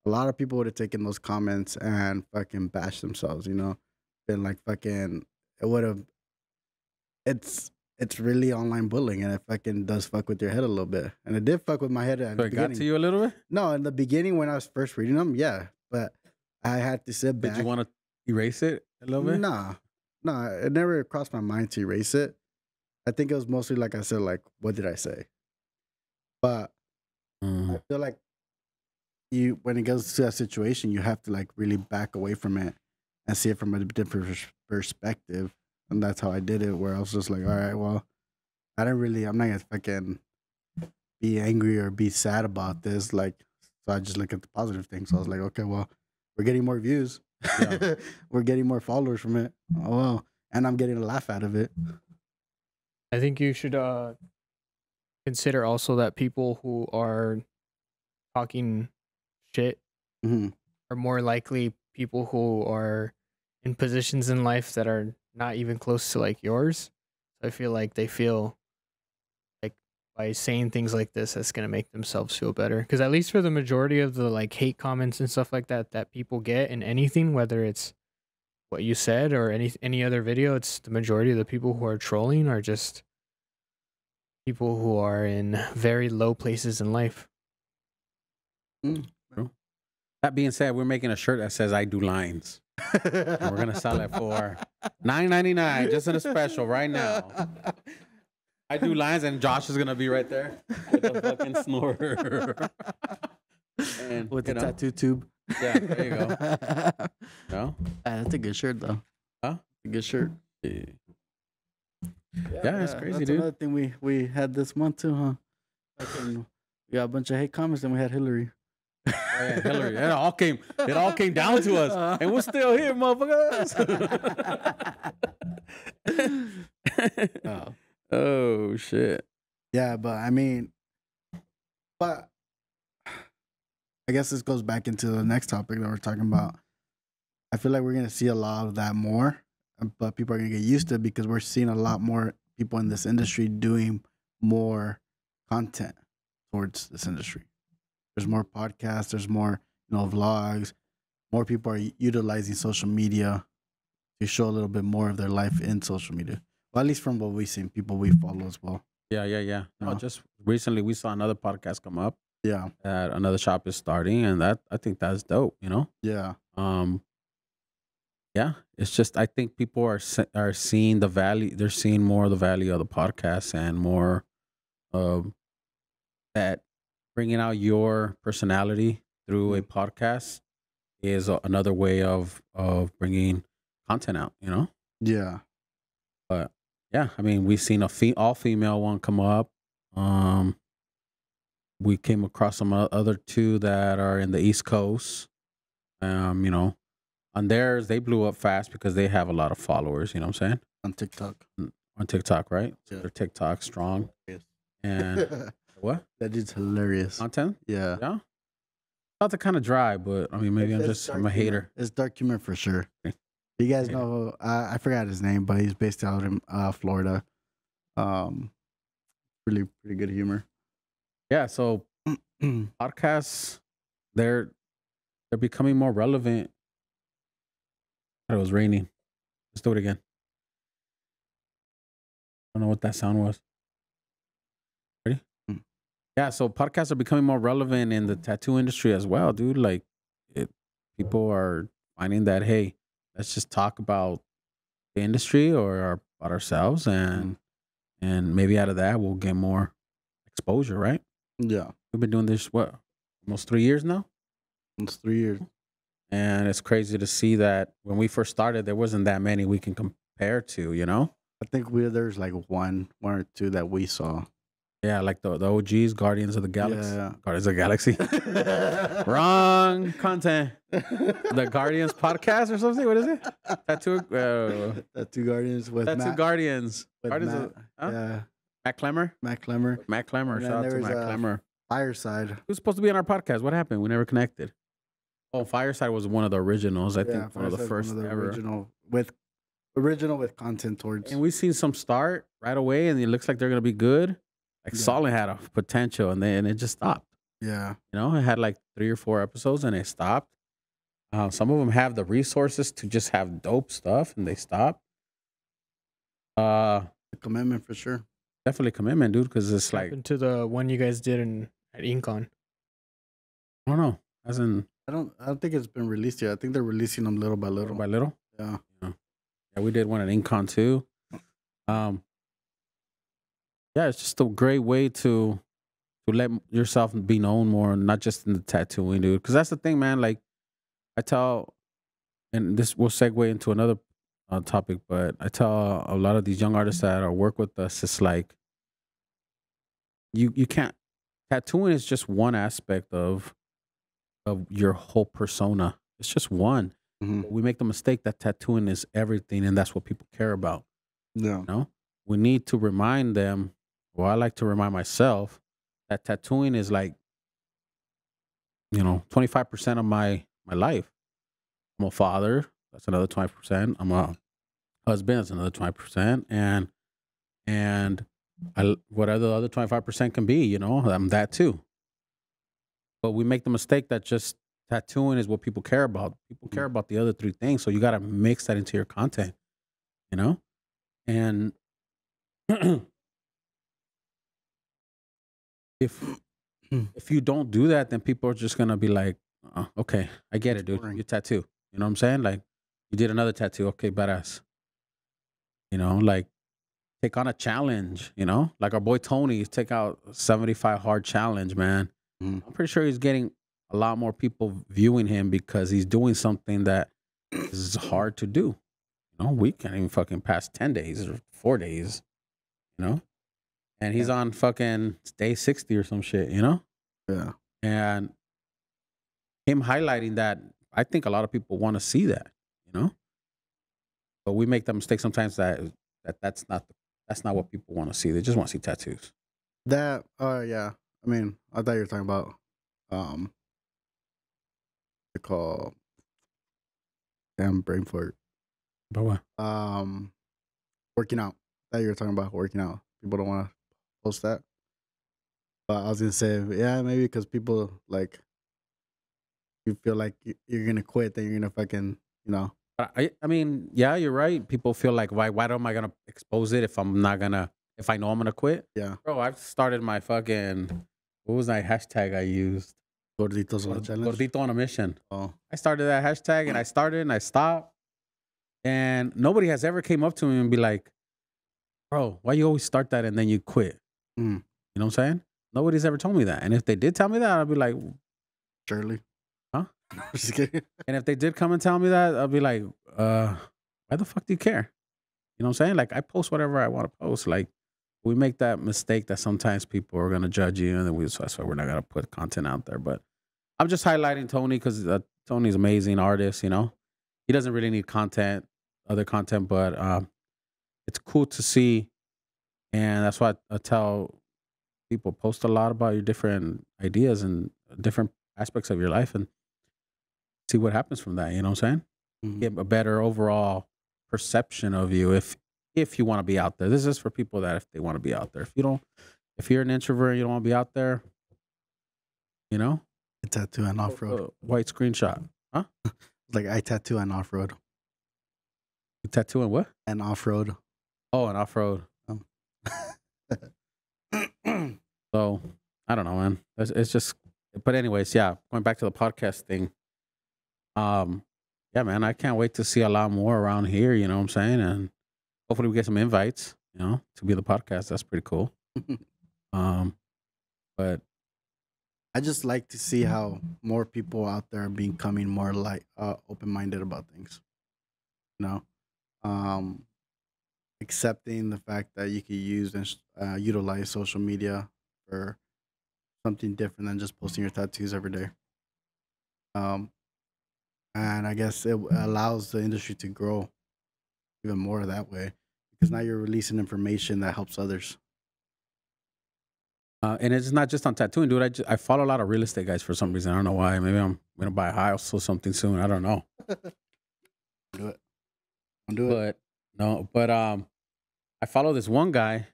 A lot of people would have taken those comments and fucking bashed themselves, you know? Been like fucking, it would have, it's really online bullying, and it fucking does fuck with your head a little bit. And it did fuck with my head at the So it beginning. got to you a little bit? No, in the beginning when I was first reading them, yeah. But I had to sit back. Did you want to erase it a little bit? Nah, it never crossed my mind to erase it. I think it was mostly like I said, like, what did I say? But I feel like when it goes to that situation, you have to like really back away from it and see it from a different perspective. And that's how I did it, where I was just like, all right, well, I'm not gonna fucking be angry or be sad about this. Like, so I just look at the positive things. So I was like, okay, well, we're getting more views. Yeah. We're getting more followers from it. Oh, well. And I'm getting a laugh out of it. I think you should consider also that people who are talking shit Mhm. are more likely people who are in positions in life that are not even close to like yours. So I feel like they feel like by saying things like this, that's gonna make themselves feel better. Because at least for the majority of the like hate comments and stuff like that that people get in anything, whether it's what you said or any other video, it's the majority of the people who are trolling are just people who are in very low places in life. True. That being said, we're making a shirt that says "I do lines." And we're gonna sell it for $9.99, just in a special right now. I do lines, and Josh is gonna be right there with a fucking snorter. And With the you know, tattoo tube. Yeah, there you go. No, That's a good shirt, though. Huh? A good shirt. yeah, it's crazy, that's dude. another thing we had this month too, huh? Fucking, we got a bunch of hate comments, and we had Hillary. Oh, yeah, Hillary. It all came down to us, and we're still here, motherfuckers. Oh. Oh shit. Yeah, but I mean, but I guess this goes back into the next topic that we're talking about. I feel like we're gonna see a lot of that more, but people are gonna get used to it because we're seeing a lot more people in this industry doing more content towards this industry. There's more podcasts, there's more, vlogs. More people are utilizing social media to show a little bit more of their life in social media. Well, at least from what we've seen, people we follow as well. Yeah. No, Yeah. just recently we saw another podcast come up Yeah, that another shop is starting, and that I think that's dope. yeah, Yeah, it's just I think people are seeing the value. They're seeing more of the value of the podcast and more of that bringing out your personality through a podcast is another way of bringing content out. yeah. But yeah, I mean, we've seen all female one come up. We came across some other two that are in the East Coast. On theirs, they blew up fast because they have a lot of followers. You know what I'm saying? On TikTok. On TikTok, right? So Yeah. they're TikTok strong. Yes. And what? That dude's hilarious. Content? Yeah. Yeah. Not the kind of dry, but I mean, maybe I'm a hater. It's dark humor for sure. Okay. You guys Hater. know, I forgot his name, but he's based out in Florida. Really pretty good humor. Yeah. So podcasts, they're becoming more relevant. It was raining. Let's do it again. I don't know what that sound was. Ready? Mm. Yeah, so podcasts are becoming more relevant in the tattoo industry as well, dude. Like, people are finding that, hey, let's just talk about the industry or about ourselves, and maybe out of that we'll get more exposure, right? Yeah. We've been doing this almost 3 years now, It's 3 years. and it's crazy to see that when we first started, there wasn't that many we can compare to. I think there's like one or two that we saw. Yeah, like the OGs, Guardians of the Galaxy. Yeah. Guardians of the Galaxy. Wrong content. The Guardians podcast or something. What is it? Tattoo Guardians with Tattoo Matt. Guardians. With Guardians Matt, of, huh? Yeah. Matt Clemmer. Matt Clemmer. Matt Clemmer. And Shout then out to there Matt was, Clemmer. Fireside. He was supposed to be on our podcast. What happened? We never connected. Oh, Fireside was one of the originals. I think one of the Fireside's first ever. Original with content towards. And we've seen some start right away, and it looks like they're gonna be good. Like Yeah. Solid had a potential, and it just stopped. Yeah. It had like 3 or 4 episodes, and it stopped. Some of them have the resources to just have dope stuff, and they stop. A commitment for sure. Definitely commitment, dude, because it's like Happened to the one you guys did at ICON. I don't know, as in I don't think it's been released yet. I think they're releasing them little by little. little by little. Yeah. Yeah, we did one at Incon too. Yeah, it's just a great way to let yourself be known more, not just in the tattooing, dude. Because that's the thing, man. Like I tell, and this will segue into another topic, but I tell a lot of these young artists that are work with us, it's like you can't. Tattooing is just one aspect of your whole persona. It's just one. We make the mistake that tattooing is everything, and that's what people care about. Yeah. You know, we need to remind them. Well, I like to remind myself that tattooing is like, 25% of my life. I'm a father. That's another 20%. I'm a husband. That's another 20%. And whatever the other 25% can be, I'm that too. But we make the mistake that just tattooing is what people care about. People care about the other three things. So you got to mix that into your content, and if you don't do that, then people are just going to be like, oh, okay, I get it, dude. You tattoo. You know what I'm saying? Like, you did another tattoo. Okay, badass. Like, take on a challenge, like our boy Tony, take out 75 hard challenge, man. I'm pretty sure he's getting a lot more people viewing him because he's doing something that is hard to do. We can't even fucking pass 10 days or 4 days, and he's on fucking day 60 or some shit, Yeah. And him highlighting that, I think a lot of people want to see that, but we make the mistake sometimes that's not what people want to see. They just want to see tattoos. That, yeah. I mean, I thought you were talking about, they call, damn brain fart. But what? Working out. I thought you were talking about working out. People don't want to post that. But I was gonna say, yeah, maybe because people like, you feel like you're gonna quit, then you're gonna fucking, I mean, yeah, you're right. People feel like, why am I gonna expose it if I know I'm gonna quit? Yeah. Bro, I've started my fucking, what was that hashtag I used? Gorditos on a challenge. Gordito on a mission. Oh. I started that hashtag and I started and I stopped. And nobody has ever came up to me and be like, bro, why you always start that and then you quit? You know what I'm saying? Nobody's ever told me that. And if they did tell me that, I'd be like, Shirley. huh? Just kidding. And if they did come and tell me that, I'd be like, why the fuck do you care? You know what I'm saying? Like, I post whatever I want to post. Like, we make that mistake that sometimes people are going to judge you, and then that's why we're not going to put content out there. But I'm just highlighting Tony because Tony's an amazing artist, He doesn't really need other content, but it's cool to see. And that's why I tell people, post a lot about your different ideas and different aspects of your life and see what happens from that. You know what I'm saying? Get a better overall perception of you if you want to be out there. This is for people that if they want to be out there. If you're an introvert and you don't want to be out there, I tattoo and off-road. White screenshot. Huh? Like, I tattoo and off-road. You tattoo and what? And off-road. Oh, and off-road. So, I don't know, man. It's just, but anyways, yeah, going back to the podcast thing. Yeah, man, I can't wait to see a lot more around here, you know what I'm saying? And hopefully we get some invites, to be the podcast. That's pretty cool. But I just like to see how more people out there are becoming more like open-minded about things. Accepting the fact that you can use and utilize social media for something different than just posting your tattoos every day. And I guess it allows the industry to grow even more that way because now you're releasing information that helps others. And it's not just on tattooing, dude. I follow a lot of real estate guys for some reason. I don't know why. Maybe I'm gonna buy a house or something soon. I don't know. Do it. Don't do it. But I follow this one guy,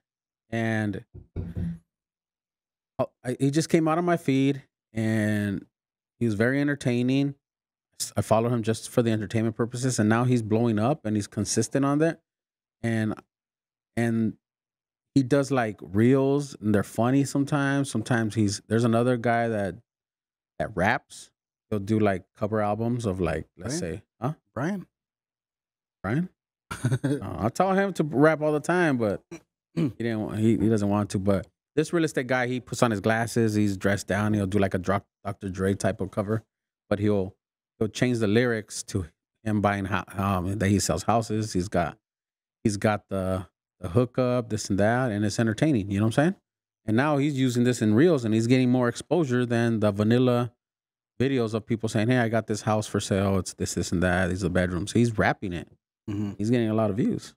and he just came out on my feed, and he was very entertaining. I follow him just for the entertainment purposes, and now he's blowing up, and he's consistent on that, and he does like reels, and they're funny sometimes. Sometimes there's another guy that raps. He'll do like cover albums of like, let's say, Brian. I tell him to rap all the time, but he doesn't want to. But this real estate guy, he puts on his glasses, he's dressed down, he'll do like a Dr. Dre type of cover, but he'll change the lyrics to him buying that he sells houses. He's got the hookup, this and that, and it's entertaining. You know what I'm saying? And now he's using this in reels and he's getting more exposure than the vanilla videos of people saying, hey, I got this house for sale. It's this, and that. These are the bedrooms. He's rapping it. He's getting a lot of views.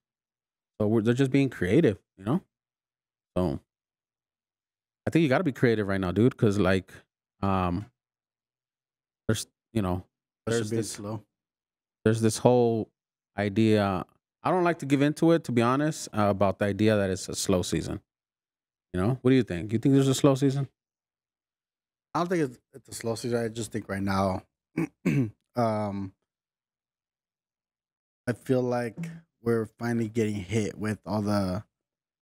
So they're just being creative, you know? So I think you got to be creative right now, dude, because like there's, you know, there's this whole idea. I don't like to give into it, to be honest, about the idea that it's a slow season. You know, what do you think? You think there's a slow season? I don't think it's a slow season. I just think right now, I feel like we're finally getting hit with all the,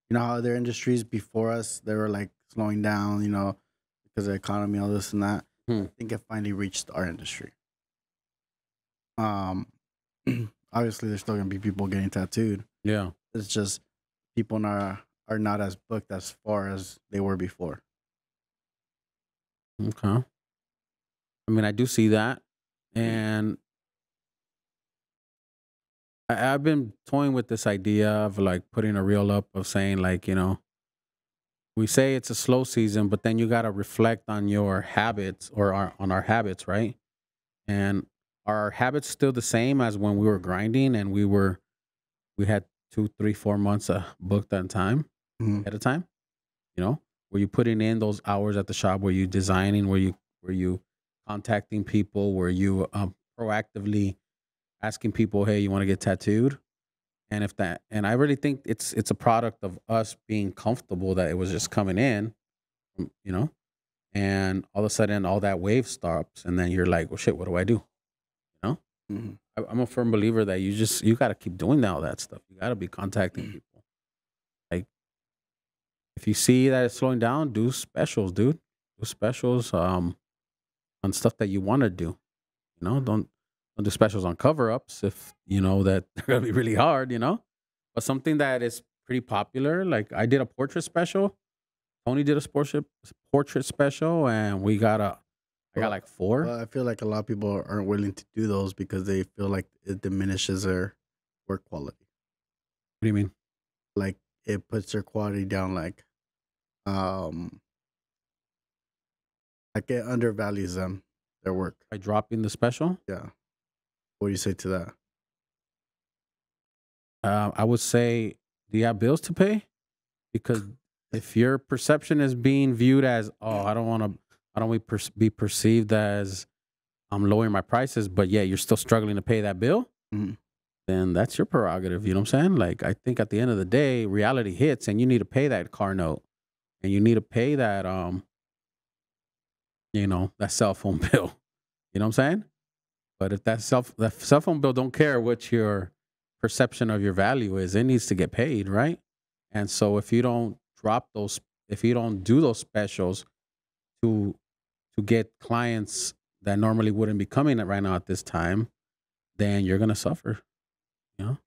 you know, how other industries before us, they were like slowing down, you know, because of the economy, all this and that. I think it finally reached our industry. Obviously, there's still gonna be people getting tattooed. Yeah, it's just people are not as booked as far as they were before. Okay. I mean, I do see that, and I've been toying with this idea of like putting a reel up of saying like, you know, we say it's a slow season, but then you got to reflect on your habits or on our habits, right? And are our habits still the same as when we were grinding and we had 2, 3, 4 months booked at a time, at a time? You know, were you putting in those hours at the shop? Were you designing? Were you contacting people? Were you proactively asking people, hey, you want to get tattooed? And and I really think it's a product of us being comfortable that it was just coming in, you know, and all of a sudden all that wave stops, and then you're like, well, shit, what do I do? You know, I'm a firm believer that you got to keep doing all that stuff. You got to be contacting people. Like, if you see that it's slowing down, do specials, dude. Do specials on stuff that you want to do. You know, don't do specials on cover-ups if you know that they're gonna be really hard, you know. But something that is pretty popular, like I did a portrait special. Tony did a portrait special, and I got like 4. Well, I feel like a lot of people aren't willing to do those because they feel like it diminishes their work quality. What do you mean? Like it puts their quality down, like it undervalues them, their work. By dropping the special? Yeah. What do you say to that? I would say, do you have bills to pay? Because if your perception is being viewed as, oh, I don't want to be perceived as I'm lowering my prices, but yeah, you're still struggling to pay that bill, then that's your prerogative. You know what I'm saying? Like, I think at the end of the day, reality hits and you need to pay that car note and you need to pay that, you know, that cell phone bill. You know what I'm saying? But if that cell phone bill don't care what your perception of your value is, it needs to get paid, right? And so if you don't do those specials to get clients that normally wouldn't be coming right now at this time, then you're gonna suffer. You know,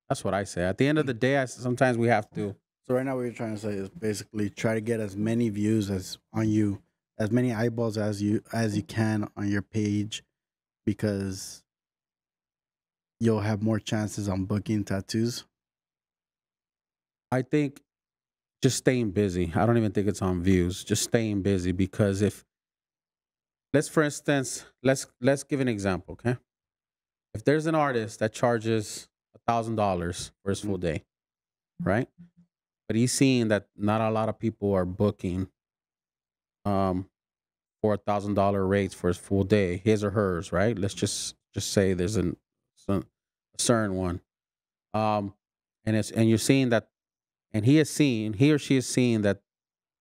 that's what I say. At the end of the day, sometimes we have to. So right now, what you're trying to say is basically try to get as many views as many eyeballs as you can on your page, because you'll have more chances on booking tattoos. I think just staying busy. I don't even think it's on views. Just staying busy, because for instance, let's give an example, okay? If there's an artist that charges $1,000 for his full day, right? But he's seeing that not a lot of people are booking for $1,000 rates for his full day, his or hers, right? Let's just say there's a certain one, and you're seeing that, and he or she is seeing that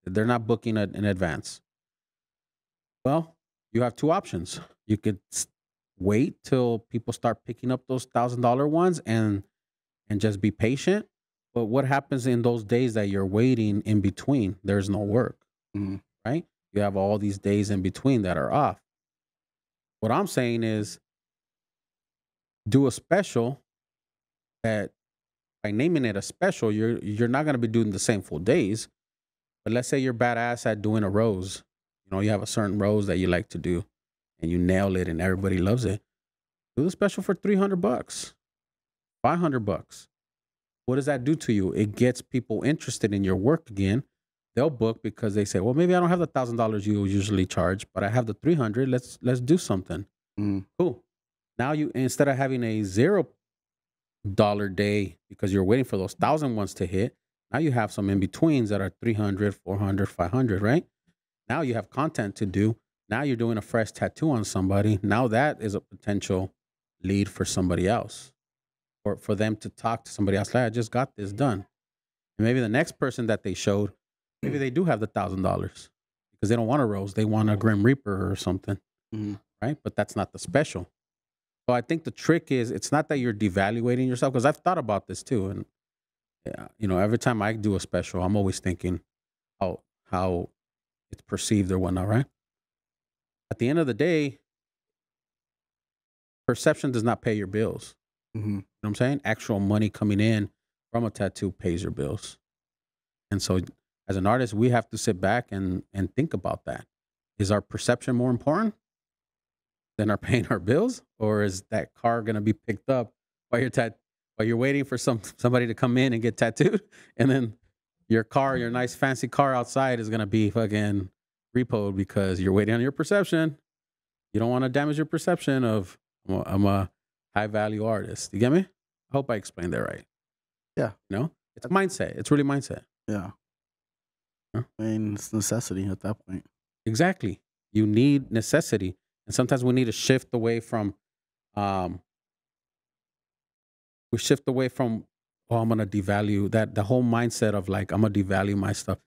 they're not booking it in advance. Well, you have 2 options. You could wait till people start picking up those $1,000 ones and just be patient. But what happens in those days that you're waiting in between? There's no work, right? You have all these days in between that are off. What I'm saying is, do a special that, by naming it a special, you're not going to be doing the same full days. But let's say you're badass at doing a rose. You know, you have a certain rose that you like to do and you nail it and everybody loves it. Do the special for $300, $500. What does that do to you? It gets people interested in your work again. they'll book because they say, well, maybe I don't have the $1,000 you usually charge, but I have the 300. Let's do something. Cool. Now you, instead of having a $0 day because you're waiting for those 1,000 ones to hit, now you have some in betweens that are 300, 400, 500, right? Now you have content to do. Now you're doing a fresh tattoo on somebody. Now that is a potential lead for somebody else, or for them to talk to somebody else. Like, I just got this done. And maybe the next person that they showed, maybe they do have the $1,000 because they don't want a rose. They want a Grim Reaper or something, right? But that's not the special. So I think the trick is, it's not that you're devaluating yourself, because I've thought about this too. And yeah, you know, every time I do a special, I'm always thinking how it's perceived or whatnot, right? At the end of the day, perception does not pay your bills. You know what I'm saying? Actual money coming in from a tattoo pays your bills. And so as an artist, we have to sit back and think about that. Is our perception more important than our paying our bills? Or is that car going to be picked up while you're waiting for somebody to come in and get tattooed? And then your car, your nice fancy car outside, is going to be fucking repoed because you're waiting on your perception. You don't want to damage your perception of, I'm a high value artist. You get me? I hope I explained that right. Yeah. You know, it's mindset. It's really mindset. Yeah. Huh? I mean, it's necessity at that point. Exactly. You need necessity. And sometimes we need to shift away from, oh, I'm going to devalue that, the whole mindset of like, I'm going to devalue my stuff.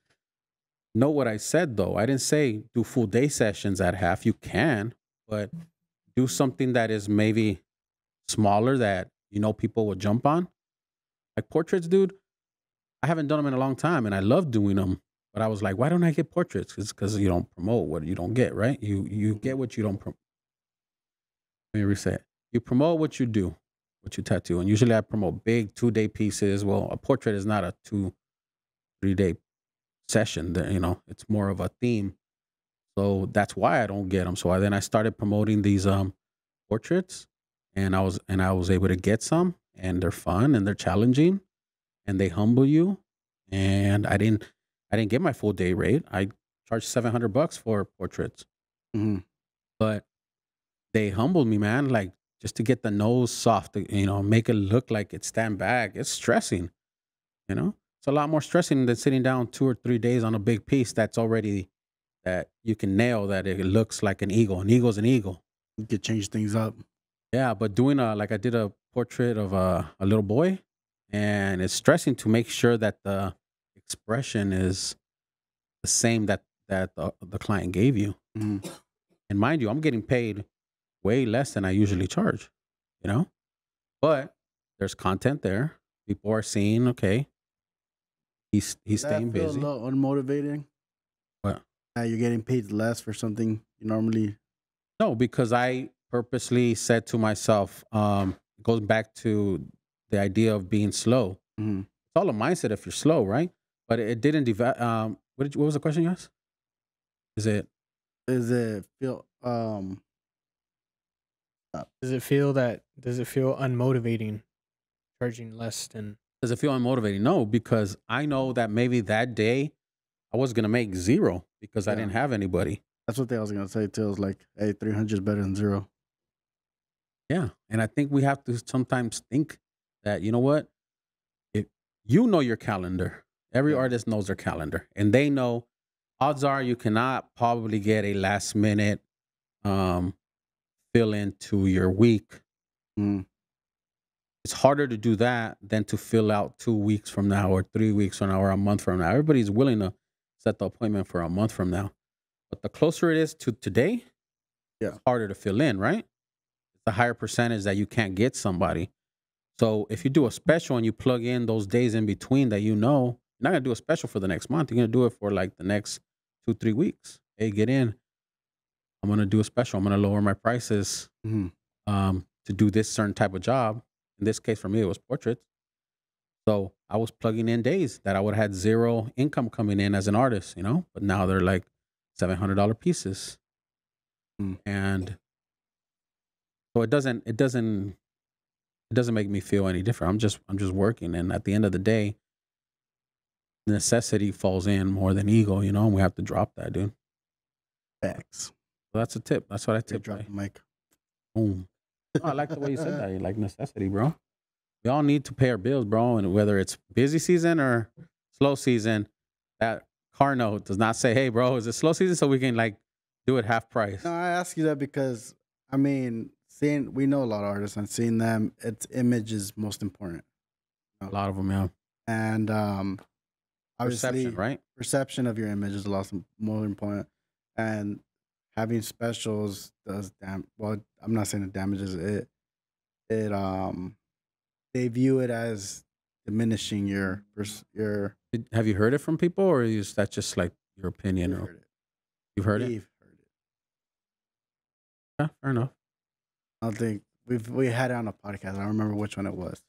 Know what I said though. I didn't say do full day sessions at half. You can, but do something that is maybe smaller that, you know, people will jump on. Like portraits, dude. I haven't done them in a long time and I love doing them. But I was like, why don't I get portraits? It's because you don't promote what you don't get, right? You get what you don't promote. Let me reset. You promote what you do, what you tattoo. And usually I promote big 2-day pieces. Well, a portrait is not a 2-3 day session. You know, it's more of a theme. So that's why I don't get them. So then I started promoting these portraits, and I was able to get some, and they're fun and they're challenging, and they humble you. And I didn't get my full day rate. I charged $700 for portraits, but they humbled me, man. Like, just to get the nose soft, you know, make it look like it stand back. It's stressing, you know. It's a lot more stressing than sitting down 2 or 3 days on a big piece that's already, that you can nail, that it looks like an eagle. An eagle's an eagle. You could change things up. Yeah, but doing like I did a portrait of a little boy, and it's stressing to make sure that the expression is the same that the client gave you. And mind you, I'm getting paid way less than I usually charge, you know? But there's content there. People are seeing, okay, he's staying busy. Does that feel a little unmotivating? What? You're getting paid less for something you normally... No, because I purposely said to myself, it goes back to the idea of being slow. It's all a mindset if you're slow, right? But it didn't what was the question you asked? Does it feel does it feel unmotivating charging less than... Does it feel unmotivating? No, because I know that maybe that day I was gonna make zero because I didn't have anybody. That's what I was gonna say too. I was like, hey, 300 is better than zero. Yeah. And I think we have to sometimes think that, you know what? If you know your calendar, every artist knows their calendar, and they know odds are you cannot probably get a last minute fill into your week. It's harder to do that than to fill out 2 weeks from now or 3 weeks from now or a month from now. Everybody's willing to set the appointment for a month from now. But the closer it is to today, it's harder to fill in, right? It's a higher percentage that you can't get somebody. So if you do a special and you plug in those days in between that, you know, you're not going to do a special for the next month. You're going to do it for like the next 2-3 weeks. Hey, get in. I'm going to do a special. I'm going to lower my prices to do this certain type of job. In this case, for me, it was portraits. So I was plugging in days that I would have had zero income coming in as an artist, you know, but now they're like $700 pieces. And so it doesn't make me feel any different. I'm just working. And at the end of the day, necessity falls in more than ego, you know, and we have to drop that, dude. Facts. So that's a tip. That's what I tip. Drop the mic. Boom. No, I like the way you said that. You like necessity, bro. We all need to pay our bills, bro. And whether it's busy season or slow season, that car note does not say, hey, bro, is it slow season so we can like do it half price? No, I ask you that because, I mean, we know a lot of artists and seeing them, its image is most important. A lot of them, yeah. And obviously, Perception, right? Perception of your image is a lot more important. And having specials does well, I'm not saying it damages it. They view it as diminishing your. Have you heard it from people, or is that just like your opinion? Or you've heard it? Yeah, fair enough. I don't think we had it on a podcast. I don't remember which one it was.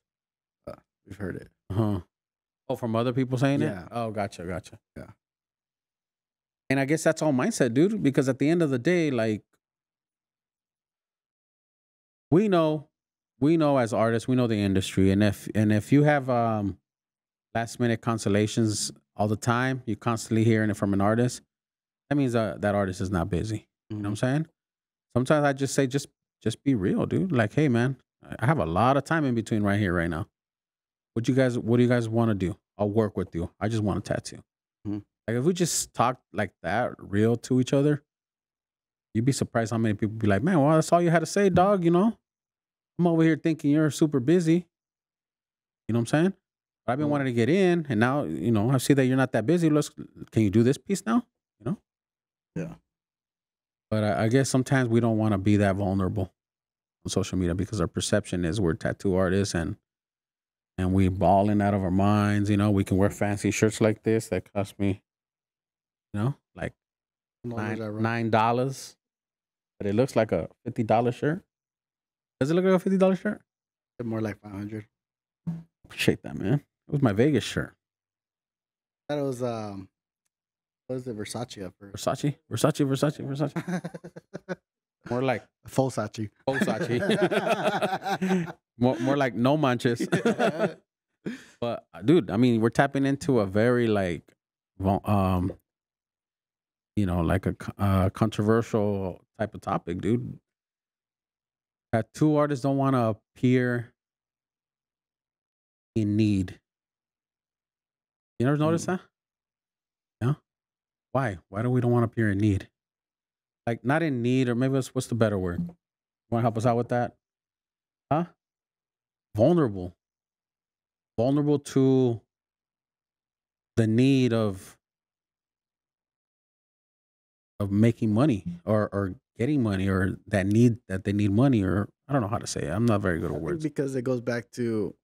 But we've heard it. Oh, from other people saying it? Oh, gotcha. Yeah. And I guess that's all mindset, dude. Because at the end of the day, like we know as artists, we know the industry, and if you have last minute consolations all the time, you're constantly hearing it from an artist. That means that artist is not busy. You know what I'm saying? Sometimes I just say, just be real, dude. Like, hey, man, I have a lot of time in between right here, right now. What do you guys want to do? I'll work with you. I just want a tattoo. Like if we just talk like that, real to each other, you'd be surprised how many people be like, man, well, that's all you had to say, dog. You know, I'm over here thinking you're super busy. You know what I'm saying? But I've been wanting to get in, and now, you know, I see that you're not that busy. Can you do this piece now? You know? Yeah. But I guess sometimes we don't want to be that vulnerable on social media because our perception is we're tattoo artists and we balling out of our minds. You know, we can wear fancy shirts like this that cost me, you know, like $9, but it looks like a $50 shirt. Does it look like a $50 shirt? More like $500. Appreciate that, man. It was my Vegas shirt. That was what was it? Versace at first. Versace. More like Folsachi. more like no manches. But dude, I mean, we're tapping into a very like, you know, like a controversial type of topic, dude. Tattoo artists don't want to appear in need. You ever notice that? Yeah. Why? Why do we don't want to appear in need? Like not in need, or maybe what's the better word? You want to help us out with that? Huh? Vulnerable to the need of making money or getting money, or that they need money, or I don't know how to say it. I'm not very good at words. Because it goes back to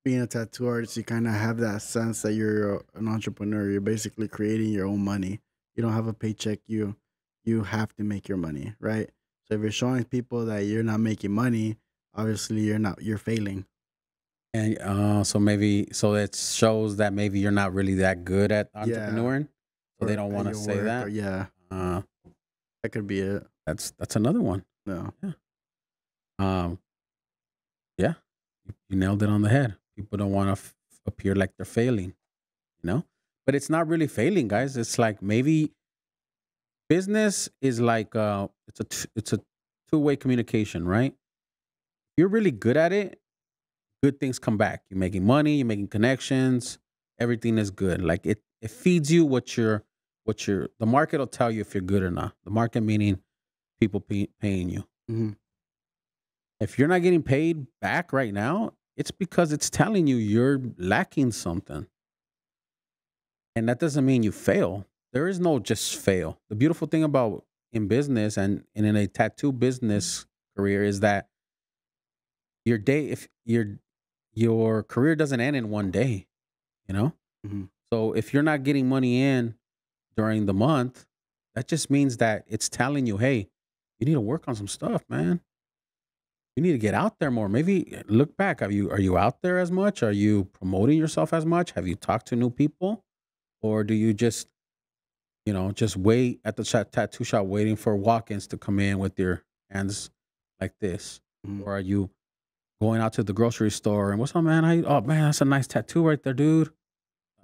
being a tattoo artist. You kind of have that sense that you're an entrepreneur. You're basically creating your own money. You don't have a paycheck. You have to make your money, right? So if you're showing people that you're not making money, obviously you're failing. And so it shows that maybe you're not really that good at entrepreneuring. So they don't want to say that. That could be it. That's another one. No. Yeah. You nailed it on the head. People don't want to appear like they're failing, you know? But it's not really failing, guys. It's like maybe business is like it's a two-way communication, right? If you're really good at it, good things come back. You're making money, you're making connections, everything is good. Like it feeds you the market will tell you if you're good or not. The market meaning people paying you. If you're not getting paid back right now, it's because it's telling you you're lacking something. And that doesn't mean you fail. There is no just fail. The beautiful thing about in business and in a tattoo business career is that your career doesn't end in one day, you know? So if you're not getting money in during the month, that just means that it's telling you, hey, you need to work on some stuff, man. You need to get out there more. Maybe look back. Are you out there as much? Are you promoting yourself as much? Have you talked to new people? Or do you just wait at the tattoo shop waiting for walk-ins to come in with your hands like this? Or are you going out to the grocery store and what's up, man? Oh man, that's a nice tattoo right there, dude.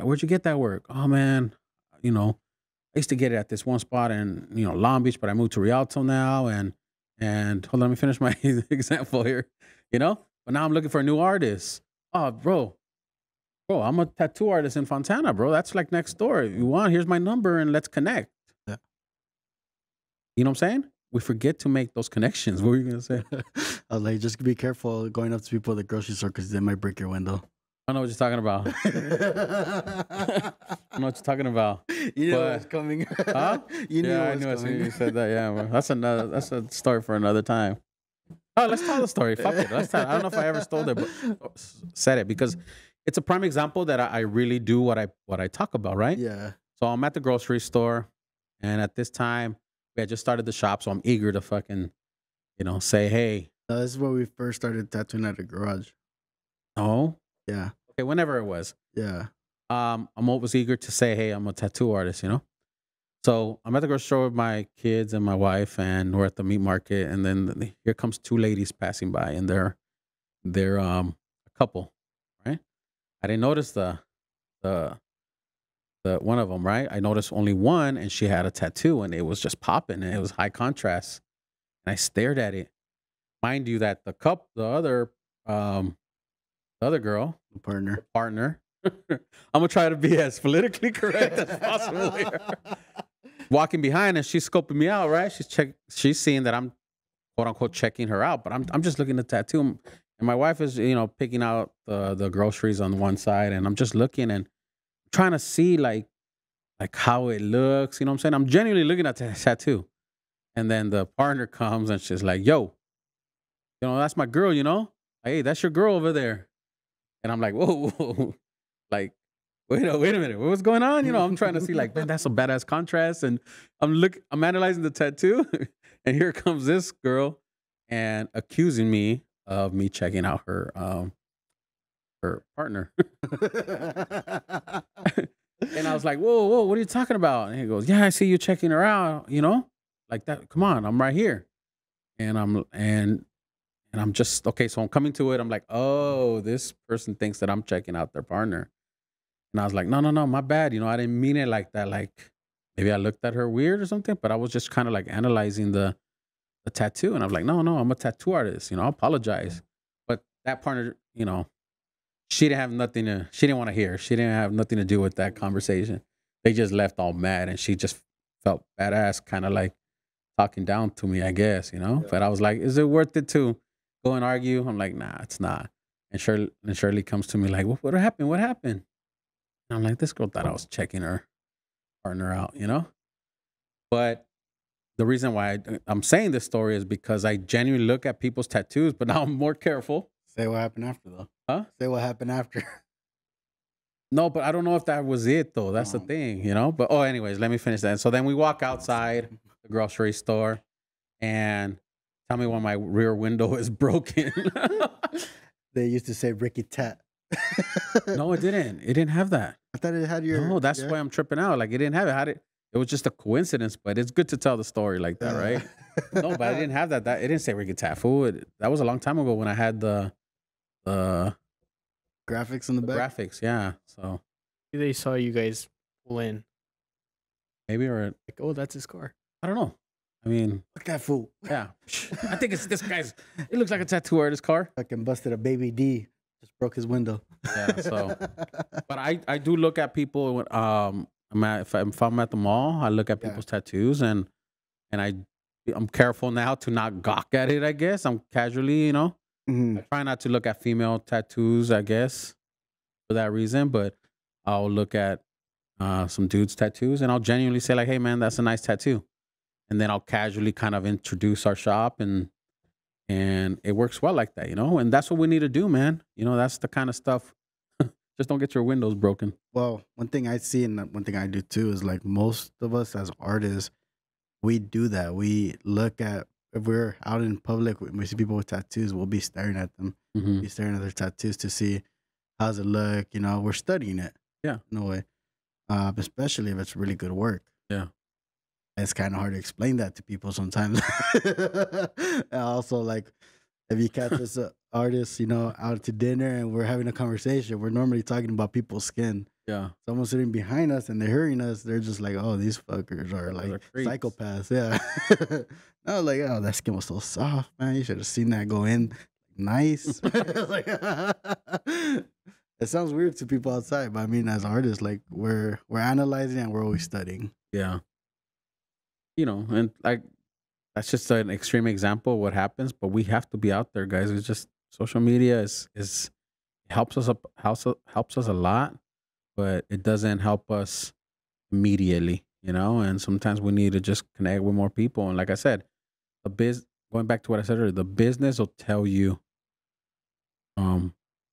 Where'd you get that work? Oh man, you know, I used to get it at this one spot in, Long Beach, but I moved to Rialto now. And hold on, let me finish my example here. But now I'm looking for a new artist. Oh, bro, I'm a tattoo artist in Fontana, bro. That's like next door. If you want, here's my number and let's connect. Yeah. You know what I'm saying? We forget to make those connections. What were you gonna say? I was like, just be careful going up to people at the grocery store because they might break your window. I know what you're talking about. I know what you're talking about. You know what's coming. Huh? You knew I what knew was as soon as coming. you said that. Yeah, well, that's a story for another time. Oh, let's tell the story. Fuck it. Let's tell. I don't know if I ever stole it, but said it because it's a prime example that I really do what I talk about, right? Yeah. So I'm at the grocery store, and at this time we had just started the shop, so I'm eager to fucking, say, hey. No, this is where we first started tattooing at the garage. Oh. Yeah. Okay, whenever it was. Yeah. I'm always eager to say, hey, I'm a tattoo artist, So I'm at the grocery store with my kids and my wife, and we're at the meat market, and then here comes two ladies passing by, and they're a couple, right? I didn't notice the one of them, right? I noticed only one, and she had a tattoo, and it was just popping, and it was high contrast. And I stared at it. Mind you, that the other girl, The partner. I'm gonna try to be as politically correct as possible here. Walking behind, and she's scoping me out, right? She's seeing that I'm quote unquote checking her out, but I'm just looking at the tattoo, and my wife is picking out the groceries on one side, and I'm just looking and trying to see like how it looks. You know what I'm saying? I'm genuinely looking at the tattoo, and then the partner comes and she's like, "Yo, that's my girl. Hey, that's your girl over there." And I'm like, whoa. Like, wait a minute. What's going on? I'm trying to see like, man, that's a badass contrast. And I'm analyzing the tattoo. And here comes this girl and accusing me of me checking out her partner. And I was like, whoa, what are you talking about? And he goes, yeah, I see you checking her out, like that. Come on, I'm right here. And I'm just, okay, so I'm coming to it. I'm like, oh, this person thinks that I'm checking out their partner. And I was like, no, my bad. I didn't mean it like that. Like, maybe I looked at her weird or something, but I was just kind of like analyzing the tattoo. And I'm like, no, I'm a tattoo artist. I apologize. But that partner, she didn't want to hear. She didn't have nothing to do with that conversation. They just left all mad, and she just felt badass, kind of like talking down to me, I guess, Yeah. But I was like, is it worth it to go and argue? I'm like, nah, it's not. And Shirley comes to me like, what happened? What happened? And I'm like, this girl thought I was checking her partner out, But the reason why I'm saying this story is because I genuinely look at people's tattoos, but now I'm more careful. Say what happened after, though. Huh? Say what happened after. No, but I don't know if that was it, though. That's the thing, But, anyways, let me finish that. So then we walk outside the grocery store, and tell me when my rear window is broken. They used to say Ricky Tat. No, it didn't. It didn't have that. I thought it had your. No, that's why I'm tripping out. Like, it didn't have it. It was just a coincidence, but it's good to tell the story like that, right? No, but I didn't have that. It didn't say Ricky Tafu. That was a long time ago when I had the graphics in the back. Graphics, yeah. So They saw you guys pull in. maybe, or Like, oh, that's his car. I don't know. I mean, Look that fool. yeah. I think it's this guy's. It looks like a tattoo artist car. Fucking busted a baby D. Just broke his window. Yeah. So, but I do look at people when if I'm at the mall, I look at people's tattoos, and I'm careful now to not gawk at it. I guess I'm casually, Mhm. I try not to look at female tattoos, I guess, for that reason. But I'll look at some dudes' tattoos, and I'll genuinely say like, "Hey, man, that's a nice tattoo," and then I'll casually kind of introduce our shop, and it works well like that, And that's what we need to do, man. That's the kind of stuff. Just don't get your windows broken. Well, one thing I see and one thing I do too is like most of us as artists, we do that. We look at, if we're out in public, we see people with tattoos, we'll be staring at them, Mm-hmm. be staring at their tattoos to see how's it look. We're studying it. Yeah. In a way. Especially if it's really good work. Yeah. It's kind of hard to explain that to people sometimes. And also, like, if you catch us artists, out to dinner and we're having a conversation, we're normally talking about people's skin. Yeah. Someone sitting behind us and they're hearing us, they're just like, oh, these fuckers are like psychopaths. Yeah. I was like, oh, that skin was so soft, man. You should have seen that go in nice. Like, it sounds weird to people outside, but I mean, as artists, like we're analyzing and we're always studying. Yeah. You know, and like that's just an extreme example of what happens, but we have to be out there, guys. It's just social media is helps us helps us a lot, but it doesn't help us immediately, you know. And sometimes we need to just connect with more people. And like I said, going back to what I said earlier, the business will tell you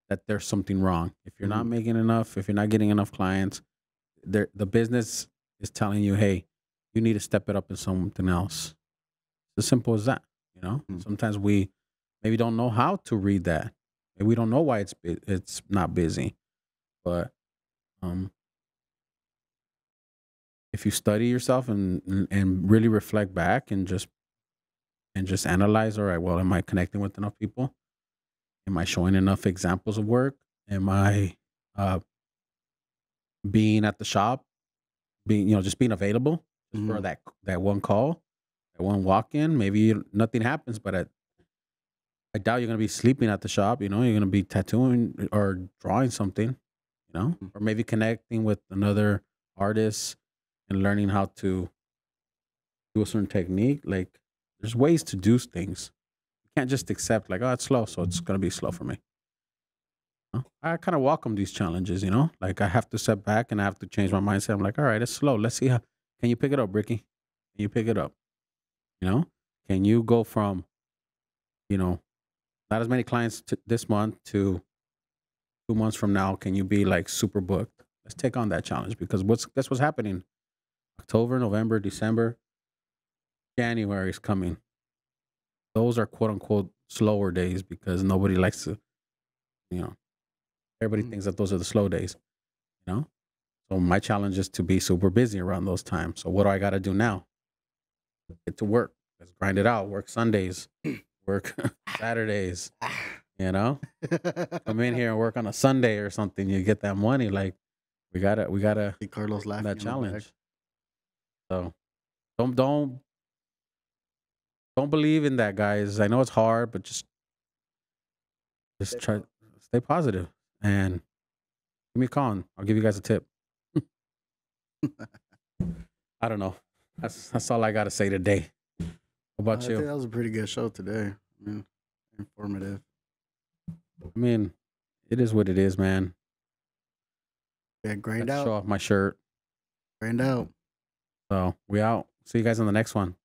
that there's something wrong. If you're not making enough, if you're not getting enough clients, the business is telling you, hey, you need to step it up in something else. It's as simple as that, you know. Sometimes we maybe don't know how to read that. Maybe we don't know why it's not busy, but if you study yourself and really reflect back and just analyze, all right, well, am I connecting with enough people? Am I showing enough examples of work? Am I being at the shop, just being available for that one call, that one walk in? Maybe nothing happens, but I doubt you're gonna be sleeping at the shop. You know, you're gonna be tattooing or drawing something, you know, or maybe connecting with another artist and learning how to do a certain technique. Like, there's ways to do things. You can't just accept like, oh, it's slow, so it's gonna be slow for me. I kind of welcome these challenges, you know. Like, I have to step back and I have to change my mindset. I'm like, all right, it's slow. Let's see how. Can you pick it up, Ricky? Can you pick it up? You know, can you go from, not as many clients this month to 2 months from now? Can you be like super booked? Let's take on that challenge, because guess what's happening? October, November, December, January is coming. Those are quote unquote slower days because nobody likes to, everybody thinks that those are the slow days, you know? So my challenge is to be super busy around those times. So what do I got to do now? Get to work. Let's grind it out. Work Sundays, work Saturdays, you know? Come in here and work on a Sunday or something. You get that money. Like, we gotta Carlos laughing that challenge. So don't believe in that, guys. I know it's hard, but just try, stay positive and give me a call. I'll give you guys a tip. I don't know. That's all I gotta say today. What about you? I think that was a pretty good show today. I mean, informative. I mean, it is what it is, man. Yeah, grind out. Show off my shirt. Grind out. So we out. See you guys on the next one.